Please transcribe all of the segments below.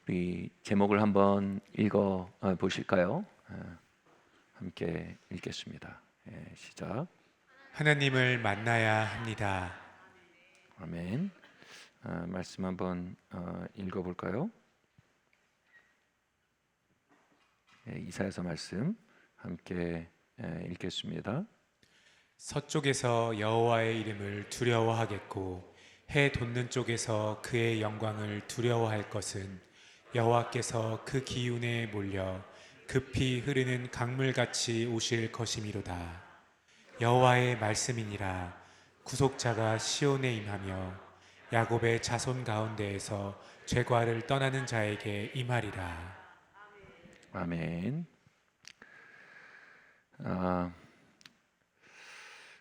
우리 제목을 한번 읽어 보실까요? 함께 읽겠습니다. 시작. 하나님을 만나야 합니다. 아멘. 말씀 한번 읽어 볼까요? 이사야서 말씀 함께 읽겠습니다. 서쪽에서 여호와의 이름을 두려워하겠고 해 돋는 쪽에서 그의 영광을 두려워할 것은 여호와께서 그 기운에 몰려 급히 흐르는 강물같이 오실 것이미로다. 여호와의 말씀이니라. 구속자가 시온에 임하며 야곱의 자손 가운데에서 죄과를 떠나는 자에게 임하리라. 아멘.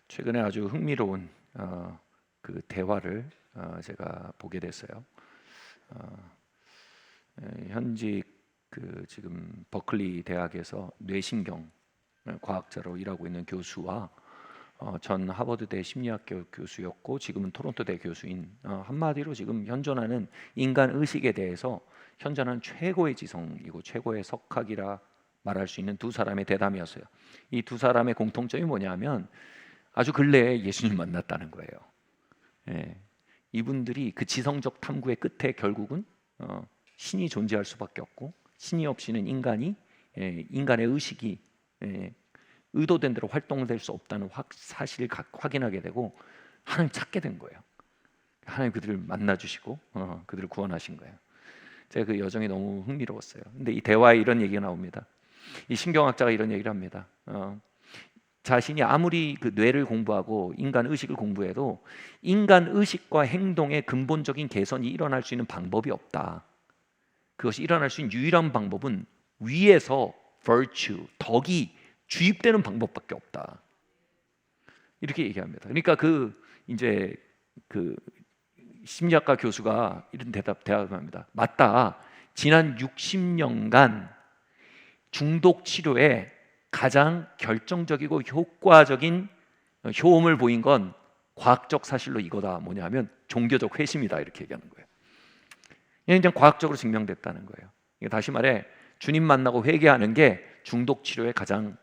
최근에 아주 흥미로운 그 대화를 제가 보게 됐어요. 현직 그 지금 버클리 대학에서 뇌신경 과학자로 일하고 있는 교수와 전 하버드대 심리학교 교수였고 지금은 토론토대 교수인 한마디로 지금 현존하는 인간 의식에 대해서 현존하는 최고의 지성이고 최고의 석학이라 말할 수 있는 두 사람의 대담이었어요. 이 두 사람의 공통점이 뭐냐면 아주 근래에 예수님 만났다는 거예요. 이분들이 그 지성적 탐구의 끝에 결국은 신이 존재할 수밖에 없고 신이 없이는 인간의 의식이 의도된 대로 활동될 수 없다는 사실을 확인하게 되고 하나님 찾게 된 거예요. 하나님 그들을 만나 주시고 그들을 구원하신 거예요. 제가 그 여정이 너무 흥미로웠어요. 근데 이 대화에 이런 얘기가 나옵니다. 이 신경학자가 이런 얘기를 합니다. 자신이 아무리 그 뇌를 공부하고 인간 의식을 공부해도 인간 의식과 행동의 근본적인 개선이 일어날 수 있는 방법이 없다. 그것이 일어날 수 있는 유일한 방법은 위에서 virtue, 덕이 주입되는 방법밖에 없다. 이렇게 얘기합니다. 그러니까 이제 그 심리학과 교수가 이런 대답합니다. 맞다. 지난 60년간 중독 치료에 가장 결정적이고 효과적인 효험을 보인 건 과학적 사실로 이거다. 뭐냐면 종교적 회심이다. 이렇게 얘기하는 거예요. 그냥 과학적으로 증명됐다는 거예요. 다시 말해 주님 만나고 회개하는 게 중독 치료에 가장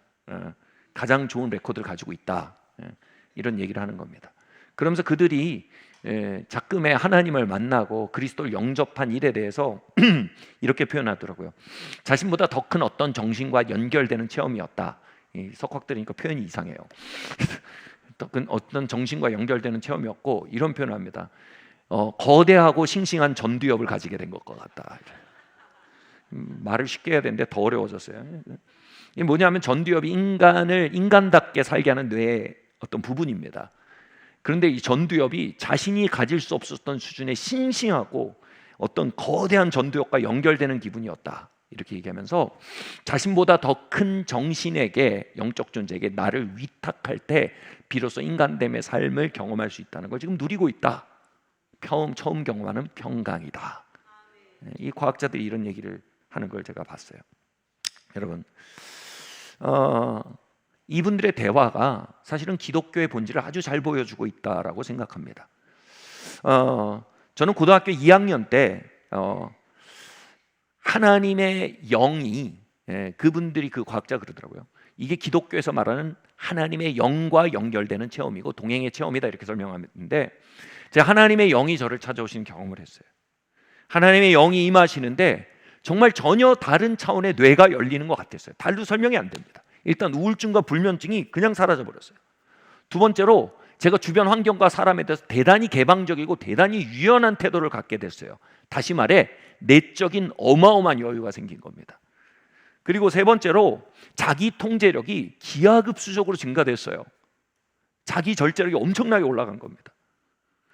좋은 레코드를 가지고 있다. 이런 얘기를 하는 겁니다. 그러면서 그들이 작금에 하나님을 만나고 그리스도를 영접한 일에 대해서 이렇게 표현하더라고요. 자신보다 더 큰 어떤 정신과 연결되는 체험이었다. 석학들이니까 표현이 이상해요. 더 큰 어떤 정신과 연결되는 체험이었고 이런 표현을 합니다. 거대하고 싱싱한 전두엽을 가지게 된 것과 같다. 말을 쉽게 해야 되는데 더 어려워졌어요. 이게 뭐냐면 전두엽이 인간을 인간답게 살게 하는 뇌의 어떤 부분입니다. 그런데 이 전두엽이 자신이 가질 수 없었던 수준의 싱싱하고 어떤 거대한 전두엽과 연결되는 기분이었다. 이렇게 얘기하면서 자신보다 더 큰 정신에게 영적 존재에게 나를 위탁할 때 비로소 인간됨의 삶을 경험할 수 있다는 걸 지금 누리고 있다. 처음 경험하는 평강이다. 이 과학자들이 이런 얘기를 하는 걸 제가 봤어요. 여러분, 이분들의 대화가 사실은 기독교의 본질을 아주 잘 보여주고 있다라고 생각합니다. 저는 고등학교 2학년 때 하나님의 영이 그분들이 그 과학자 그러더라고요. 이게 기독교에서 말하는 하나님의 영과 연결되는 체험이고 동행의 체험이다 이렇게 설명하는데 제가 하나님의 영이 저를 찾아오시는 경험을 했어요. 하나님의 영이 임하시는데 정말 전혀 다른 차원의 뇌가 열리는 것 같았어요. 달로 설명이 안 됩니다. 일단 우울증과 불면증이 그냥 사라져버렸어요. 두 번째로 제가 주변 환경과 사람에 대해서 대단히 개방적이고 대단히 유연한 태도를 갖게 됐어요. 다시 말해 내적인 어마어마한 여유가 생긴 겁니다. 그리고 세 번째로 자기 통제력이 기하급수적으로 증가됐어요. 자기 절제력이 엄청나게 올라간 겁니다.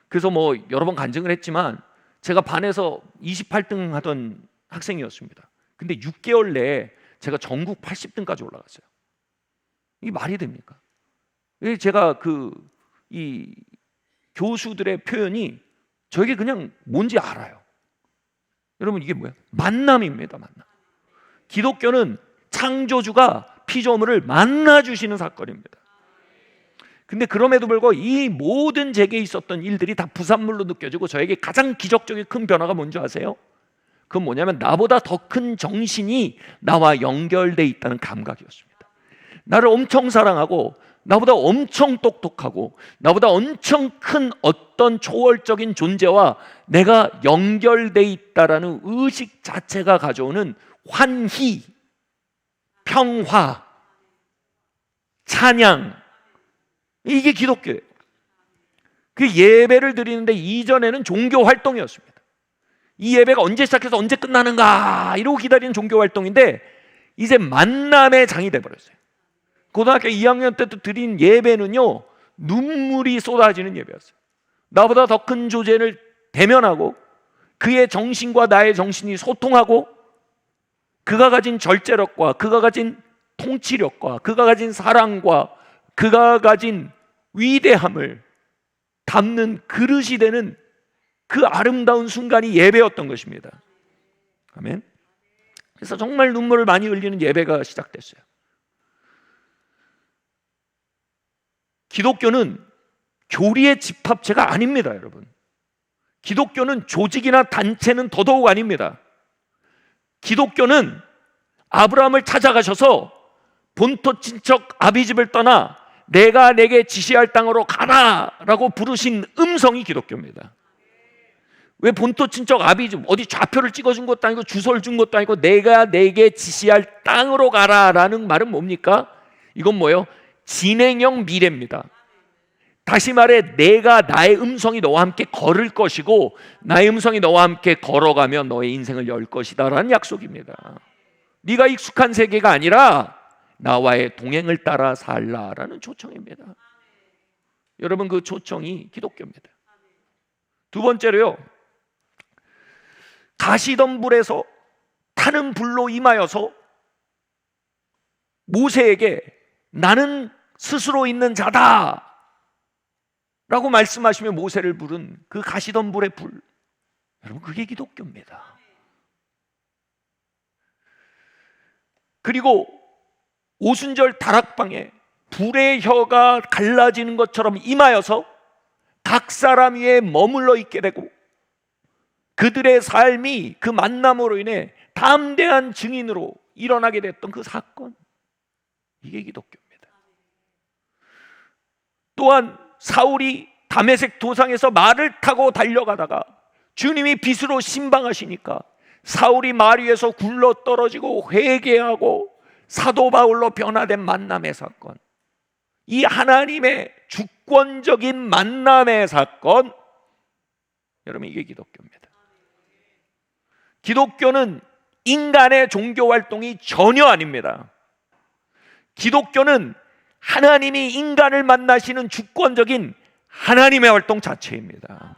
그래서 여러 번 간증을 했지만 제가 반에서 28등 하던 학생이었습니다. 근데 6개월 내에 제가 전국 80등까지 올라갔어요. 이게 말이 됩니까? 제가 이 교수들의 표현이 저에게 그냥 뭔지 알아요. 여러분 이게 뭐야? 만남입니다. 만남. 기독교는 창조주가 피조물을 만나 주시는 사건입니다. 근데 그럼에도 불구하고 이 모든 제게 있었던 일들이 다 부산물로 느껴지고 저에게 가장 기적적인 큰 변화가 뭔지 아세요? 그건 뭐냐면 나보다 더 큰 정신이 나와 연결돼 있다는 감각이었습니다. 나를 엄청 사랑하고 나보다 엄청 똑똑하고 나보다 엄청 큰 어떤 초월적인 존재와 내가 연결돼 있다라는 의식 자체가 가져오는 환희, 평화, 찬양, 이게 기독교예요. 그 예배를 드리는데 이전에는 종교 활동이었습니다. 이 예배가 언제 시작해서 언제 끝나는가 이러고 기다리는 종교 활동인데 이제 만남의 장이 돼버렸어요. 고등학교 2학년 때 드린 예배는요, 눈물이 쏟아지는 예배였어요. 나보다 더 큰 존재를 대면하고 그의 정신과 나의 정신이 소통하고 그가 가진 절제력과 그가 가진 통치력과 그가 가진 사랑과 그가 가진 위대함을 담는 그릇이 되는 그 아름다운 순간이 예배였던 것입니다. 아멘. 그래서 정말 눈물을 많이 흘리는 예배가 시작됐어요. 기독교는 교리의 집합체가 아닙니다, 여러분. 기독교는 조직이나 단체는 더더욱 아닙니다. 기독교는 아브라함을 찾아가셔서 본토 친척 아비집을 떠나 내가 내게 지시할 땅으로 가라라고 부르신 음성이 기독교입니다. 왜 본토 친척 아비집 어디 좌표를 찍어준 것도 아니고 주소를 준 것도 아니고 내가 내게 지시할 땅으로 가라라는 말은 뭡니까? 이건 뭐예요? 진행형 미래입니다. 다시 말해 내가 나의 음성이 너와 함께 걸을 것이고 나의 음성이 너와 함께 걸어가면 너의 인생을 열 것이다 라는 약속입니다. 네가 익숙한 세계가 아니라 나와의 동행을 따라 살라라는 초청입니다. 여러분, 그 초청이 기독교입니다. 두 번째로요, 가시던 불에서 타는 불로 임하여서 모세에게 나는 스스로 있는 자다 라고 말씀하시며 모세를 부른 그 가시던 불의 불, 여러분, 그게 기독교입니다. 그리고 오순절 다락방에 불의 혀가 갈라지는 것처럼 임하여서 각 사람 위에 머물러 있게 되고 그들의 삶이 그 만남으로 인해 담대한 증인으로 일어나게 됐던 그 사건, 이게 기독교입니다. 또한 사울이 다메섹 도상에서 말을 타고 달려가다가 주님이 빛으로 신방하시니까 사울이 말 위에서 굴러 떨어지고 회개하고 사도 바울로 변화된 만남의 사건, 이 하나님의 주권적인 만남의 사건, 여러분, 이게 기독교입니다. 기독교는 인간의 종교 활동이 전혀 아닙니다. 기독교는 하나님이 인간을 만나시는 주권적인 하나님의 활동 자체입니다.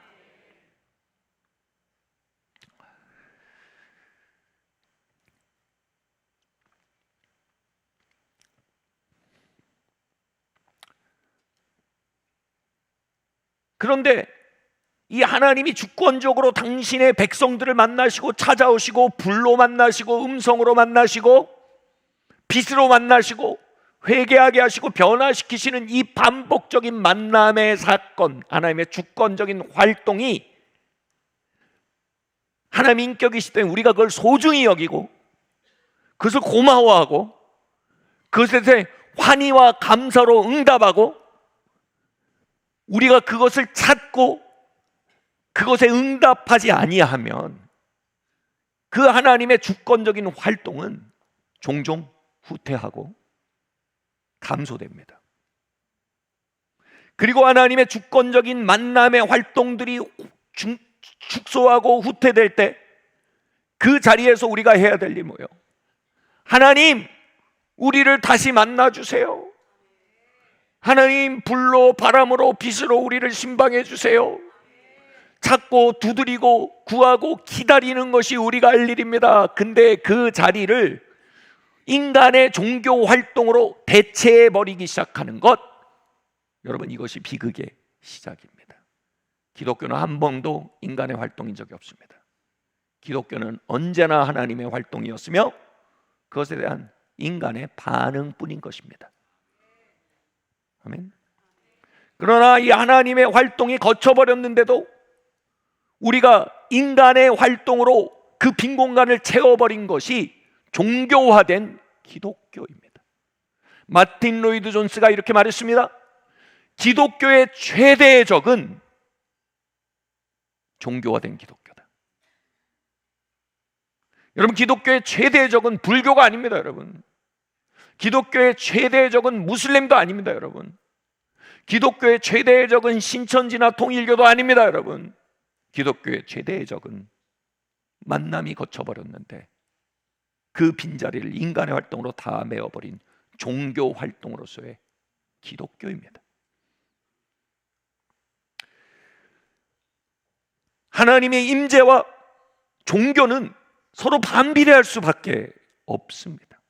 그런데 이 하나님이 주권적으로 당신의 백성들을 만나시고 찾아오시고 불로 만나시고 음성으로 만나시고 빛으로 만나시고 회개하게 하시고 변화시키시는 이 반복적인 만남의 사건, 하나님의 주권적인 활동이 하나님의 인격이시기 때문에 우리가 그걸 소중히 여기고 그것을 고마워하고 그것에 대해 환희와 감사로 응답하고 우리가 그것을 찾고 그것에 응답하지 아니하면 그 하나님의 주권적인 활동은 종종 후퇴하고 감소됩니다. 그리고 하나님의 주권적인 만남의 활동들이 축소하고 후퇴될 때 그 자리에서 우리가 해야 될 일이 뭐예요? 하나님, 우리를 다시 만나주세요. 하나님, 불로 바람으로 빛으로 우리를 신방해 주세요. 찾고 두드리고 구하고 기다리는 것이 우리가 할 일입니다. 근데 그 자리를 인간의 종교 활동으로 대체해버리기 시작하는 것, 여러분, 이것이 비극의 시작입니다. 기독교는 한 번도 인간의 활동인 적이 없습니다. 기독교는 언제나 하나님의 활동이었으며 그것에 대한 인간의 반응뿐인 것입니다. 아멘. 그러나 이 하나님의 활동이 거쳐버렸는데도 우리가 인간의 활동으로 그 빈 공간을 채워버린 것이 종교화된 기독교입니다. 마틴 로이드 존스가 이렇게 말했습니다. 기독교의 최대의 적은 종교화된 기독교다. 여러분, 기독교의 최대의 적은 불교가 아닙니다, 여러분. 기독교의 최대의 적은 무슬림도 아닙니다, 여러분. 기독교의 최대의 적은 신천지나 통일교도 아닙니다, 여러분. 기독교의 최대의 적은 만남이 거쳐버렸는데 그 빈자리를 인간의 활동으로 다 메워버린 종교 활동으로서의 기독교입니다. 하나님의 임재와 종교는 서로 반비례할 수밖에 없습니다.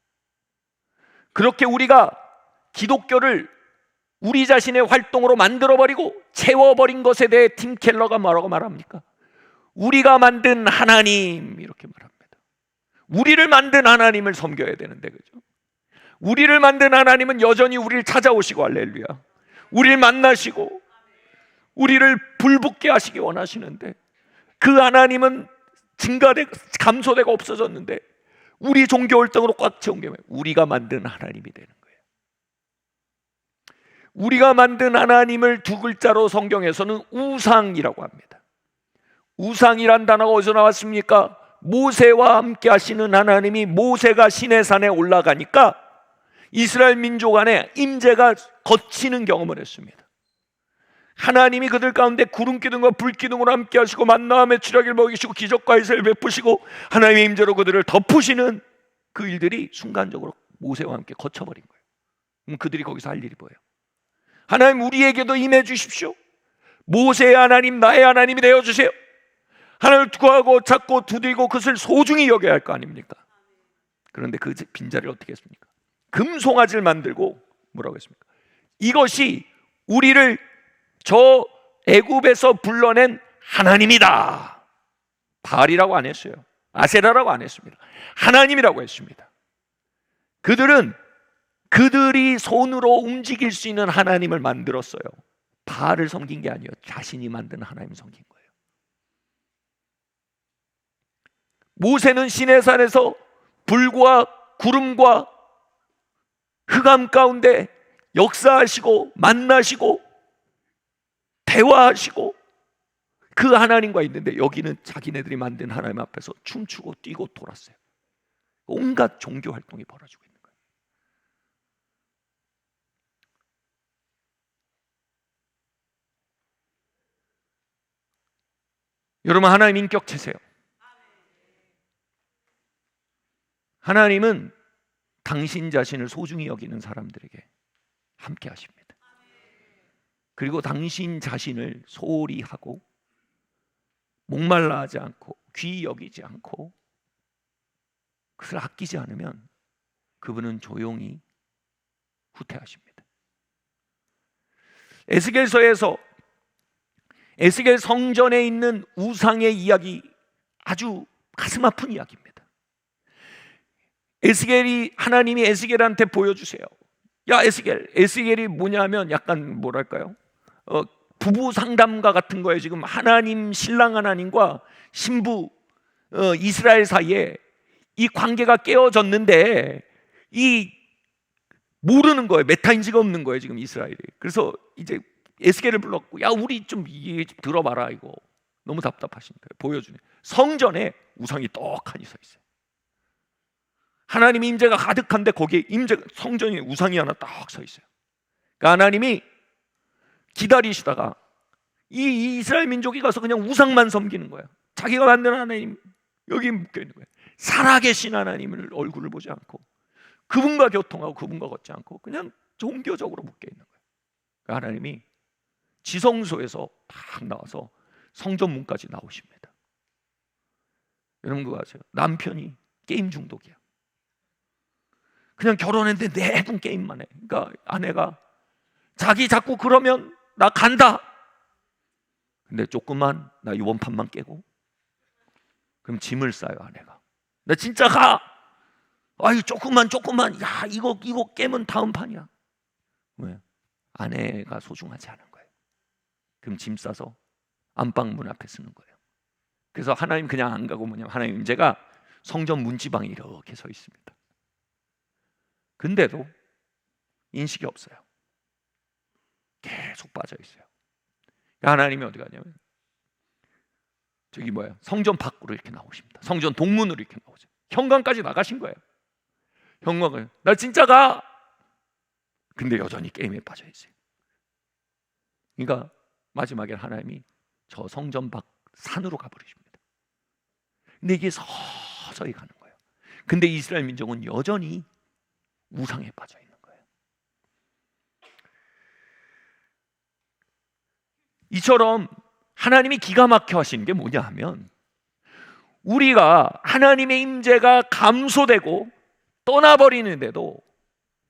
그렇게 우리가 기독교를 우리 자신의 활동으로 만들어버리고 채워버린 것에 대해 팀 켈러가 뭐라고 말합니까? 우리가 만든 하나님, 이렇게 말합니다. 우리를 만든 하나님을 섬겨야 되는데, 그죠? 우리를 만든 하나님은 여전히 우리를 찾아오시고, 할렐루야, 우리를 만나시고 우리를 불붙게 하시기 원하시는데, 그 하나님은 증가되고 감소되고 없어졌는데 우리 종교 활동으로 꽉 채운 게 우리가 만든 하나님이 되는 거예요. 우리가 만든 하나님을 두 글자로 성경에서는 우상이라고 합니다. 우상이란 단어가 어디서 나왔습니까? 모세와 함께 하시는 하나님이 모세가 시내산에 올라가니까 이스라엘 민족 안에 임재가 거치는 경험을 했습니다. 하나님이 그들 가운데 구름 기둥과 불 기둥으로 함께 하시고 만나와 메추라기를 먹이시고 기적과 이슬을 베푸시고 하나님의 임재로 그들을 덮으시는 그 일들이 순간적으로 모세와 함께 거쳐버린 거예요. 그럼 그들이 거기서 할 일이 뭐예요? 하나님, 우리에게도 임해 주십시오. 모세의 하나님, 나의 하나님이 되어주세요. 하나님을 구하고 찾고 두들고 그것을 소중히 여겨야 할 거 아닙니까? 그런데 그 빈자리를 어떻게 했습니까? 금송아지를 만들고 뭐라고 했습니까? 이것이 우리를 저 애굽에서 불러낸 하나님이다. 바알이라고 안 했어요. 아세라라고 안 했습니다. 하나님이라고 했습니다. 그들은 그들이 손으로 움직일 수 있는 하나님을 만들었어요. 바알을 섬긴 게 아니에요. 자신이 만든 하나님을 섬긴 거예요. 모세는 시내산에서 불과 구름과 흑암 가운데 역사하시고 만나시고 대화하시고 그 하나님과 있는데, 여기는 자기네들이 만든 하나님 앞에서 춤추고 뛰고 돌았어요. 온갖 종교 활동이 벌어지고 있는 거예요. 여러분, 하나님 인격체세요. 하나님은 당신 자신을 소중히 여기는 사람들에게 함께 하십니다. 그리고 당신 자신을 소홀히 하고 목말라 하지 않고 귀히 여기지 않고 그것을 아끼지 않으면 그분은 조용히 후퇴하십니다. 에스겔서에서 에스겔 성전에 있는 우상의 이야기, 아주 가슴 아픈 이야기입니다. 하나님이 에스겔한테 보여주세요. 야, 에스겔이 뭐냐면 약간 뭐랄까요? 부부 상담가 같은 거예요. 지금 하나님, 신랑 하나님과 신부 이스라엘 사이에 이 관계가 깨어졌는데 이 모르는 거예요. 메타인지가 없는 거예요, 지금 이스라엘이. 그래서 이제 에스겔을 불렀고, 야, 우리 좀 들어봐라, 이거 너무 답답하시니까 보여주네. 성전에 우상이 떡하니 서 있어요. 하나님의 임재가 가득한데 거기에 성전에 우상이 하나 딱 서 있어요. 그러니까 하나님이 기다리시다가 이 이스라엘 민족이 가서 그냥 우상만 섬기는 거예요. 자기가 만든 하나님 여기 묶여 있는 거예요. 살아계신 하나님을 얼굴을 보지 않고 그분과 교통하고 그분과 걷지 않고 그냥 종교적으로 묶여 있는 거예요. 그러니까 하나님이 지성소에서 딱 나와서 성전 문까지 나오십니다. 여러분 그거 아세요? 남편이 게임 중독이야. 그냥 결혼했는데 매번 게임만 해. 그러니까 아내가 자기 자꾸 그러면 나 간다. 근데 조금만 나 이번 판만 깨고 그럼 짐을 싸요 아내가. 나 진짜 가. 아유 조금만 야 이거 깨면 다음 판이야. 왜? 아내가 소중하지 않은 거예요. 그럼 짐 싸서 안방 문 앞에 쓰는 거예요. 그래서 하나님 그냥 안 가고 뭐냐면 하나님 임재가 성전 문지방에 이렇게 서 있습니다. 근데도 인식이 없어요. 계속 빠져 있어요. 하나님이 어디 가냐면 저기 성전 밖으로 이렇게 나오십니다. 성전 동문으로 이렇게 나오죠. 현관까지 나가신 거예요. 현관을 나 진짜 가. 근데 여전히 게임에 빠져 있어요. 그러니까 마지막에 하나님이 저 성전 밖 산으로 가버리십니다. 근데 이게 서서히 가는 거예요. 근데 이스라엘 민족은 여전히 우상에 빠져 있는 거예요. 이처럼 하나님이 기가 막혀 하시는 게 뭐냐 하면 우리가 하나님의 임재가 감소되고 떠나버리는데도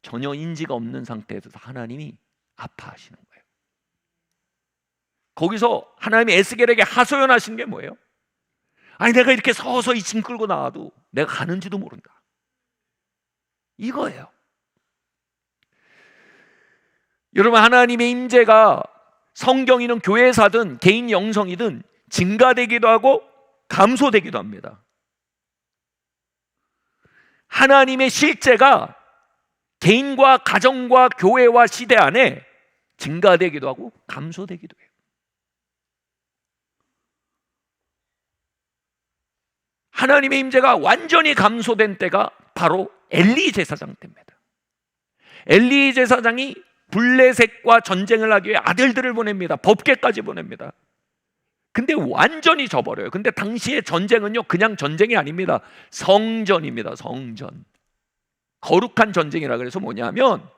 전혀 인지가 없는 상태에서 하나님이 아파하시는 거예요. 거기서 하나님이 에스겔에게 하소연하신 게 뭐예요? 아니 내가 이렇게 서서히 짐 끌고 나와도 내가 가는지도 모른다. 이거예요. 여러분 하나님의 임재가 성경이든 교회사든 개인 영성이든 증가되기도 하고 감소되기도 합니다. 하나님의 실제가 개인과 가정과 교회와 시대 안에 증가되기도 하고 감소되기도 해요. 하나님의 임재가 완전히 감소된 때가 바로 엘리 제사장 때입니다. 엘리 제사장이 블레셋과 전쟁을 하기 위해 아들들을 보냅니다. 법궤까지 보냅니다. 근데 완전히 져버려요. 근데 당시의 전쟁은요 그냥 전쟁이 아닙니다. 성전입니다. 성전. 거룩한 전쟁이라 그래서 뭐냐면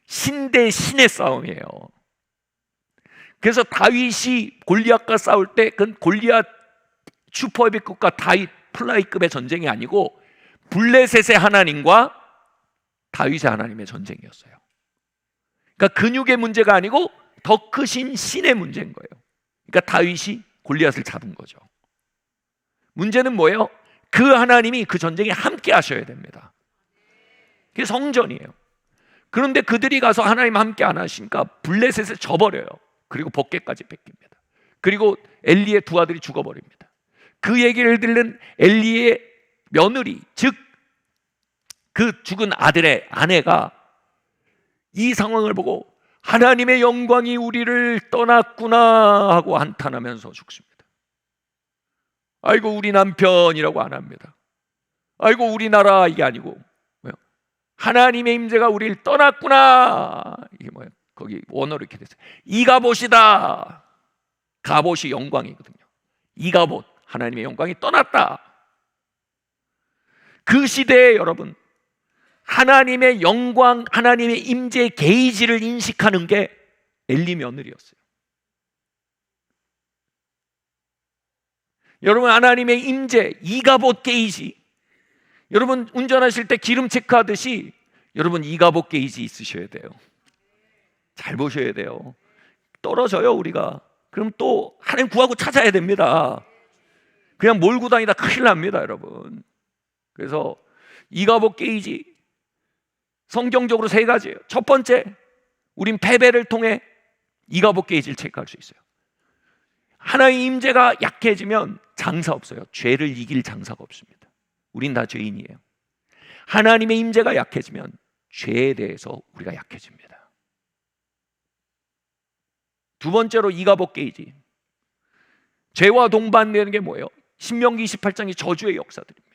신 대 신의 싸움이에요. 그래서 다윗이 골리앗과 싸울 때 그건 골리앗 슈퍼헤비급과 다윗 플라이급의 전쟁이 아니고 블레셋의 하나님과 다윗의 하나님의 전쟁이었어요. 그러니까 근육의 문제가 아니고 더 크신 신의 문제인 거예요. 그러니까 다윗이 골리앗을 잡은 거죠. 문제는 뭐예요? 그 하나님이 그 전쟁에 함께 하셔야 됩니다. 그게 성전이에요. 그런데 그들이 가서 하나님 함께 안 하시니까 블레셋을 져버려요. 그리고 법궤까지 뺏깁니다. 그리고 엘리의 두 아들이 죽어버립니다. 그 얘기를 들은 엘리의 며느리, 즉 그 죽은 아들의 아내가 이 상황을 보고 하나님의 영광이 우리를 떠났구나 하고 한탄하면서 죽습니다. 아이고 우리 남편이라고 안 합니다. 아이고 우리나라 이게 아니고 뭐요? 하나님의 임재가 우리를 떠났구나. 이게 뭐예요? 거기 원어로 이렇게 됐어요. 이가봇이다. 가봇이 영광이거든요. 이가봇 하나님의 영광이 떠났다. 그 시대에 여러분 하나님의 영광, 하나님의 임재의 게이지를 인식하는 게 엘리 며느리였어요. 여러분 하나님의 임재, 이가봇 게이지. 여러분 운전하실 때 기름 체크하듯이 여러분 이가봇 게이지 있으셔야 돼요. 잘 보셔야 돼요. 떨어져요 우리가. 그럼 또 하나님 구하고 찾아야 됩니다. 그냥 몰고 다니다 큰일 납니다 여러분. 그래서 이가봇 게이지 성경적으로 세 가지예요. 첫 번째, 우린 패배를 통해 이가봇 게이지를 체크할 수 있어요. 하나님의 임재가 약해지면 장사 없어요. 죄를 이길 장사가 없습니다. 우린 다 죄인이에요. 하나님의 임재가 약해지면 죄에 대해서 우리가 약해집니다. 두 번째로 이가봇 게이지. 죄와 동반되는 게 뭐예요? 신명기 28장이 저주의 역사들입니다.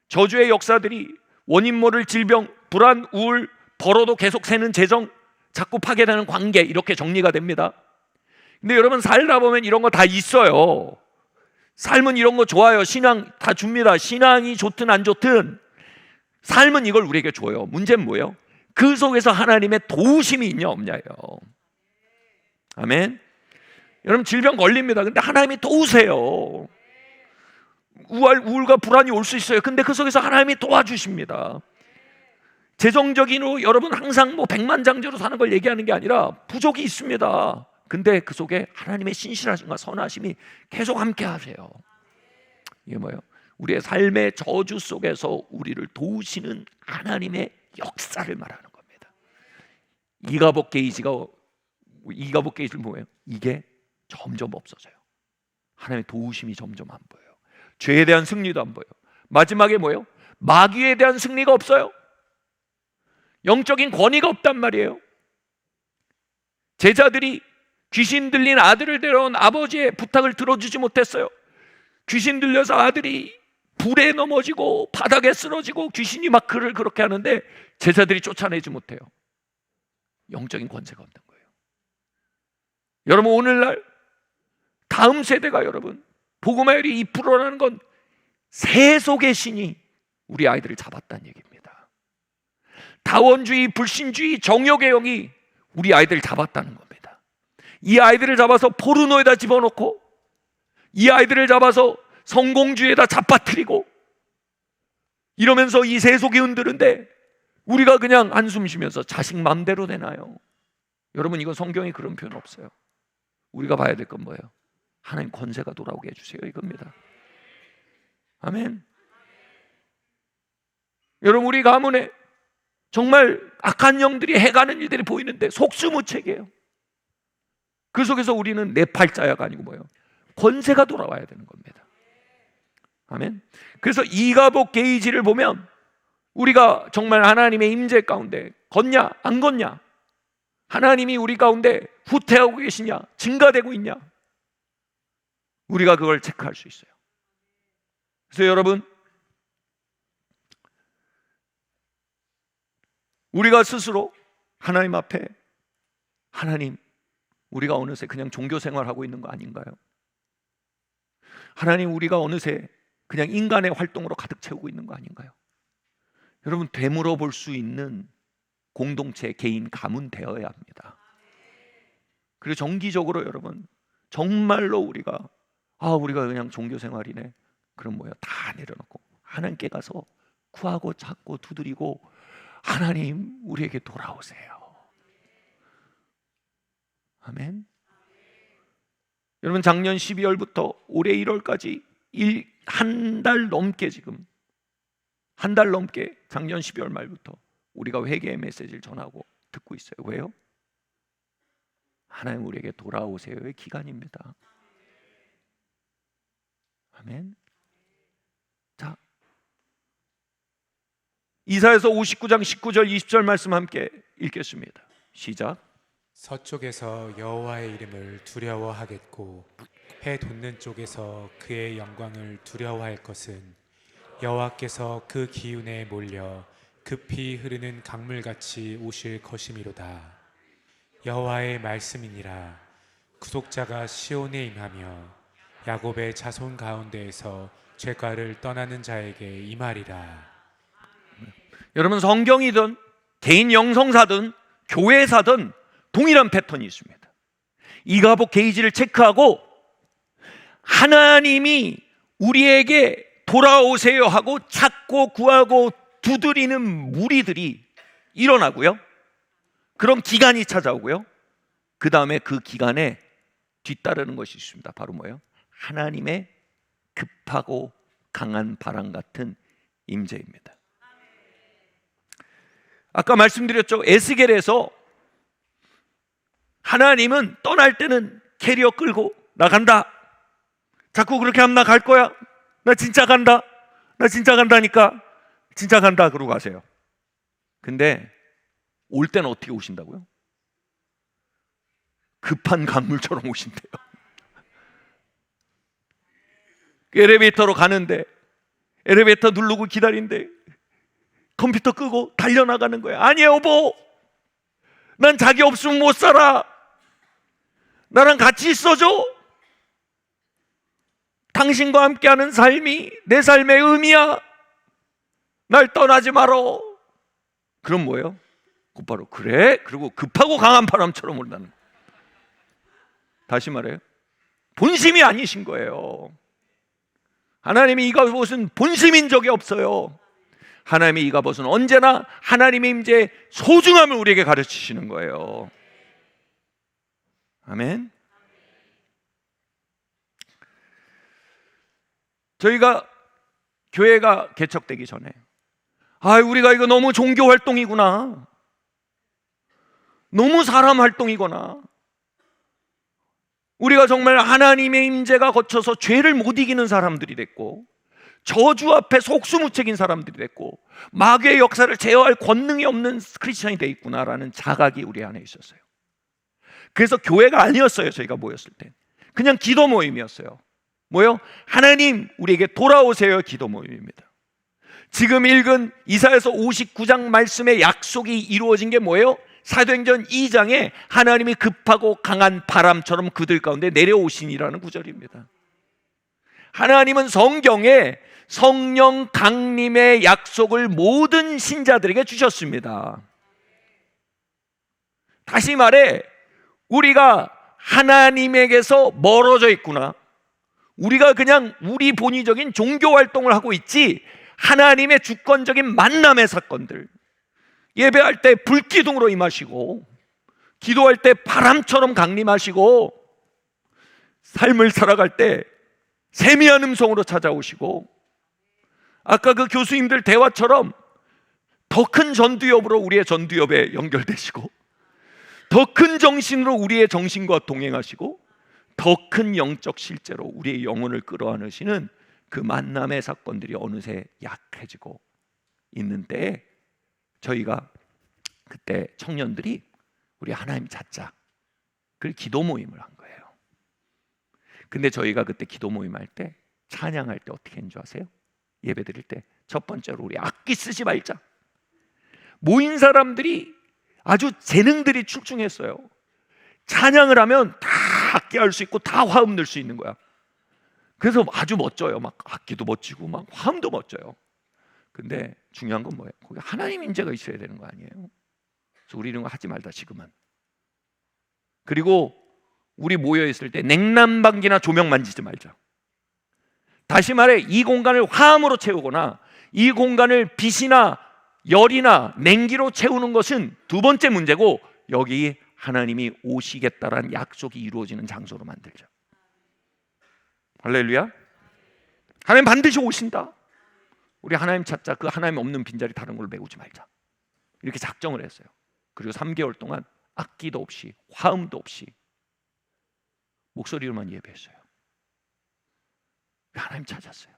저주의 역사들이 원인 모를 질병, 불안, 우울, 벌어도 계속 새는 재정, 자꾸 파괴되는 관계 이렇게 정리가 됩니다. 근데 여러분 살다 보면 이런 거 다 있어요. 삶은 이런 거 좋아요. 신앙 다 줍니다. 신앙이 좋든 안 좋든 삶은 이걸 우리에게 줘요. 문제는 뭐예요? 그 속에서 하나님의 도우심이 있냐 없냐예요. 아멘. 여러분 질병 걸립니다. 근데 하나님이 도우세요. 우울과 불안이 올 수 있어요. 근데 그 속에서 하나님이 도와주십니다. 재정적인으로 여러분 항상 백만장자로 사는 걸 얘기하는 게 아니라 부족이 있습니다. 근데 그 속에 하나님의 신실하심과 선하심이 계속 함께 하세요. 이게 뭐예요? 우리의 삶의 저주 속에서 우리를 도우시는 하나님의 역사를 말하는 겁니다. 이가봇 게이지를 뭐예요? 이게 점점 없어져요. 하나님의 도우심이 점점 안 보여요. 죄에 대한 승리도 안 보여요. 마지막에 뭐예요? 마귀에 대한 승리가 없어요. 영적인 권위가 없단 말이에요. 제자들이 귀신 들린 아들을 데려온 아버지의 부탁을 들어주지 못했어요. 귀신 들려서 아들이 불에 넘어지고 바닥에 쓰러지고 귀신이 막 그를 그렇게 하는데 제자들이 쫓아내지 못해요. 영적인 권세가 없는 거예요. 여러분, 오늘날 다음 세대가 여러분 복음화율이 2%라는 건 세속의 신이 우리 아이들을 잡았다는 얘기입니다. 다원주의, 불신주의, 정욕의 영이 우리 아이들을 잡았다는 겁니다. 이 아이들을 잡아서 포르노에다 집어넣고 이 아이들을 잡아서 성공주의에다 잡아뜨리고 이러면서 이 세속이 흔드는데 우리가 그냥 한숨 쉬면서 자식 맘대로 되나요? 여러분, 이거 성경에 그런 표현 없어요. 우리가 봐야 될 건 뭐예요? 하나님 권세가 돌아오게 해주세요, 이겁니다. 아멘. 여러분, 우리 가문에 정말 악한 영들이 해가는 일들이 보이는데 속수무책이에요. 그 속에서 우리는 내 팔자야가 아니고 뭐예요? 권세가 돌아와야 되는 겁니다. 아멘. 그래서 이가복 게이지를 보면 우리가 정말 하나님의 임재 가운데 걷냐 안 걷냐, 하나님이 우리 가운데 후퇴하고 계시냐 증가되고 있냐, 우리가 그걸 체크할 수 있어요. 그래서 여러분, 우리가 스스로 하나님 앞에, 하나님, 우리가 어느새 그냥 종교 생활하고 있는 거 아닌가요? 하나님, 우리가 어느새 그냥 인간의 활동으로 가득 채우고 있는 거 아닌가요? 여러분, 되물어 볼 수 있는 공동체, 개인, 가문 되어야 합니다. 그리고 정기적으로 여러분, 정말로 우리가 그냥 종교 생활이네, 그럼 뭐예요? 다 내려놓고 하나님께 가서 구하고 찾고 두드리고, 하나님, 우리에게 돌아오세요. 아멘. 여러분, 작년 12월부터 올해 1월까지 한 달 넘게, 지금 한 달 넘게 작년 12월 말부터 우리가 회개의 메시지를 전하고 듣고 있어요. 왜요? 하나님, 우리에게 돌아오세요의 기간입니다. 아멘. 자, 이사야서 59장 19절 20절 말씀 함께 읽겠습니다. 시작. 서쪽에서 여호와의 이름을 두려워하겠고 해 돋는 쪽에서 그의 영광을 두려워할 것은 여호와께서 그 기운에 몰려 급히 흐르는 강물같이 오실 것이미로다. 여호와의 말씀이니라. 구속자가 시온에 임하며 야곱의 자손 가운데에서 죄가를 떠나는 자에게 임하리라. 여러분, 성경이든 개인 영성사든 교회사든 동일한 패턴이 있습니다. 이가복 게이지를 체크하고 하나님이 우리에게 돌아오세요 하고 찾고 구하고 두드리는 무리들이 일어나고요, 그런 기간이 찾아오고요, 그 다음에 그 기간에 뒤따르는 것이 있습니다. 바로 뭐예요? 하나님의 급하고 강한 바람 같은 임재입니다. 아까 말씀드렸죠. 에스겔에서 하나님은 떠날 때는 캐리어 끌고 나간다. 자꾸 그렇게 하면 나 갈 거야. 나 진짜 간다. 나 진짜 간다니까. 진짜 간다 그러고 가세요. 근데 올 때는 어떻게 오신다고요? 급한 강물처럼 오신대요. 엘리베이터로 가는데 엘리베이터 누르고 기다린대. 컴퓨터 끄고 달려나가는 거야. 아니 여보, 난 자기 없으면 못 살아. 나랑 같이 있어줘. 당신과 함께하는 삶이 내 삶의 의미야. 날 떠나지 말어. 그럼 뭐예요? 곧바로 그래? 그리고 급하고 강한 바람처럼 온다는 거예요. 다시 말해요, 본심이 아니신 거예요. 하나님이 이가봇은 본심인 적이 없어요. 하나님의 이가봇은 언제나 하나님의 임재의 소중함을 우리에게 가르치시는 거예요. 아멘. 저희가 교회가 개척되기 전에 우리가 이거 너무 종교 활동이구나, 너무 사람 활동이구나, 우리가 정말 하나님의 임재가 거쳐서 죄를 못 이기는 사람들이 됐고, 저주 앞에 속수무책인 사람들이 됐고, 마귀의 역사를 제어할 권능이 없는 크리스천이 돼 있구나라는 자각이 우리 안에 있었어요. 그래서 교회가 아니었어요. 저희가 모였을 때 그냥 기도 모임이었어요. 뭐요? 하나님 우리에게 돌아오세요 기도 모임입니다. 지금 읽은 이사야서 59장 말씀의 약속이 이루어진 게 뭐예요? 사도행전 2장에 하나님이 급하고 강한 바람처럼 그들 가운데 내려오시니라는 구절입니다. 하나님은 성경에 성령 강림의 약속을 모든 신자들에게 주셨습니다. 다시 말해, 우리가 하나님에게서 멀어져 있구나, 우리가 그냥 우리 본의적인 종교 활동을 하고 있지, 하나님의 주권적인 만남의 사건들, 예배할 때 불기둥으로 임하시고, 기도할 때 바람처럼 강림하시고, 삶을 살아갈 때 세미한 음성으로 찾아오시고, 아까 그 교수님들 대화처럼 더 큰 전두엽으로 우리의 전두엽에 연결되시고, 더 큰 정신으로 우리의 정신과 동행하시고, 더 큰 영적 실제로 우리의 영혼을 끌어안으시는 그 만남의 사건들이 어느새 약해지고 있는 때에 저희가 그때 청년들이 우리 하나님 찾자, 그 기도 모임을 한 거예요. 근데 저희가 그때 기도 모임 할 때, 찬양할 때 어떻게 했는 줄 아세요? 예배 드릴 때 첫 번째로 우리 악기 쓰지 말자. 모인 사람들이 아주 재능들이 출중했어요. 찬양을 하면 다 악기 할 수 있고 다 화음 넣을 수 있는 거야. 그래서 아주 멋져요. 막 악기도 멋지고 막 화음도 멋져요. 근데 중요한 건 뭐예요? 거기 하나님 임재가 있어야 되는 거 아니에요? 그래서 우리 이런 거 하지 말자 지금은. 그리고 우리 모여 있을 때 냉난방기나 조명 만지지 말자. 다시 말해, 이 공간을 화음으로 채우거나 이 공간을 빛이나 열이나 냉기로 채우는 것은 두 번째 문제고, 여기 하나님이 오시겠다라는 약속이 이루어지는 장소로 만들자. 할렐루야. 하나님 반드시 오신다. 우리 하나님 찾자. 그 하나님 없는 빈자리 다른 걸로 메우지 말자. 이렇게 작정을 했어요. 그리고 3개월 동안 악기도 없이 화음도 없이 목소리로만 예배했어요. 하나님 찾았어요.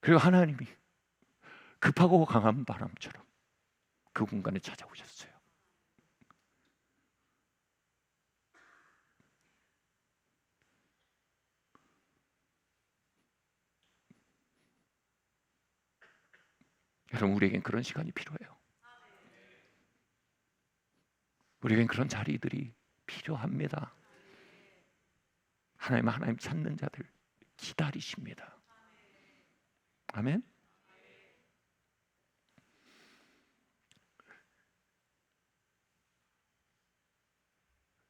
그리고 하나님이 급하고 강한 바람처럼 그 공간에 찾아오셨어요. 여러분, 우리에겐 그런 시간이 필요해요. 우리에겐 그런 자리들이 필요합니다. 하나님 찾는 자들 기다리십니다. 아멘.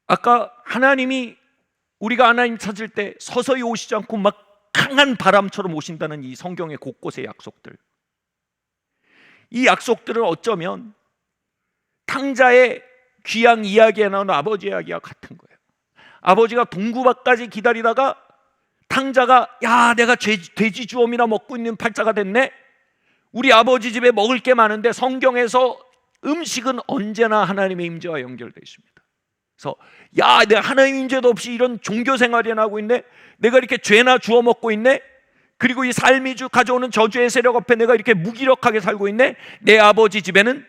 아까 하나님이 우리가 하나님 찾을 때 서서히 오시지 않고 막 강한 바람처럼 오신다는 이 성경의 곳곳의 약속들, 이 약속들은 어쩌면 탕자의 귀양 이야기에 나오는 아버지 이야기와 같은 거예요. 아버지가 동구밭까지 기다리다가 탕자가, 야, 내가 돼지 주엄이나 먹고 있는 팔자가 됐네. 우리 아버지 집에 먹을 게 많은데, 성경에서 음식은 언제나 하나님의 임재와 연결되어 있습니다. 그래서 야, 내가 하나님 임재도 없이 이런 종교 생활이나 하고 있네. 내가 이렇게 죄나 주워 먹고 있네. 그리고 이 삶이 가져오는 저주의 세력 앞에 내가 이렇게 무기력하게 살고 있네. 내 아버지 집에는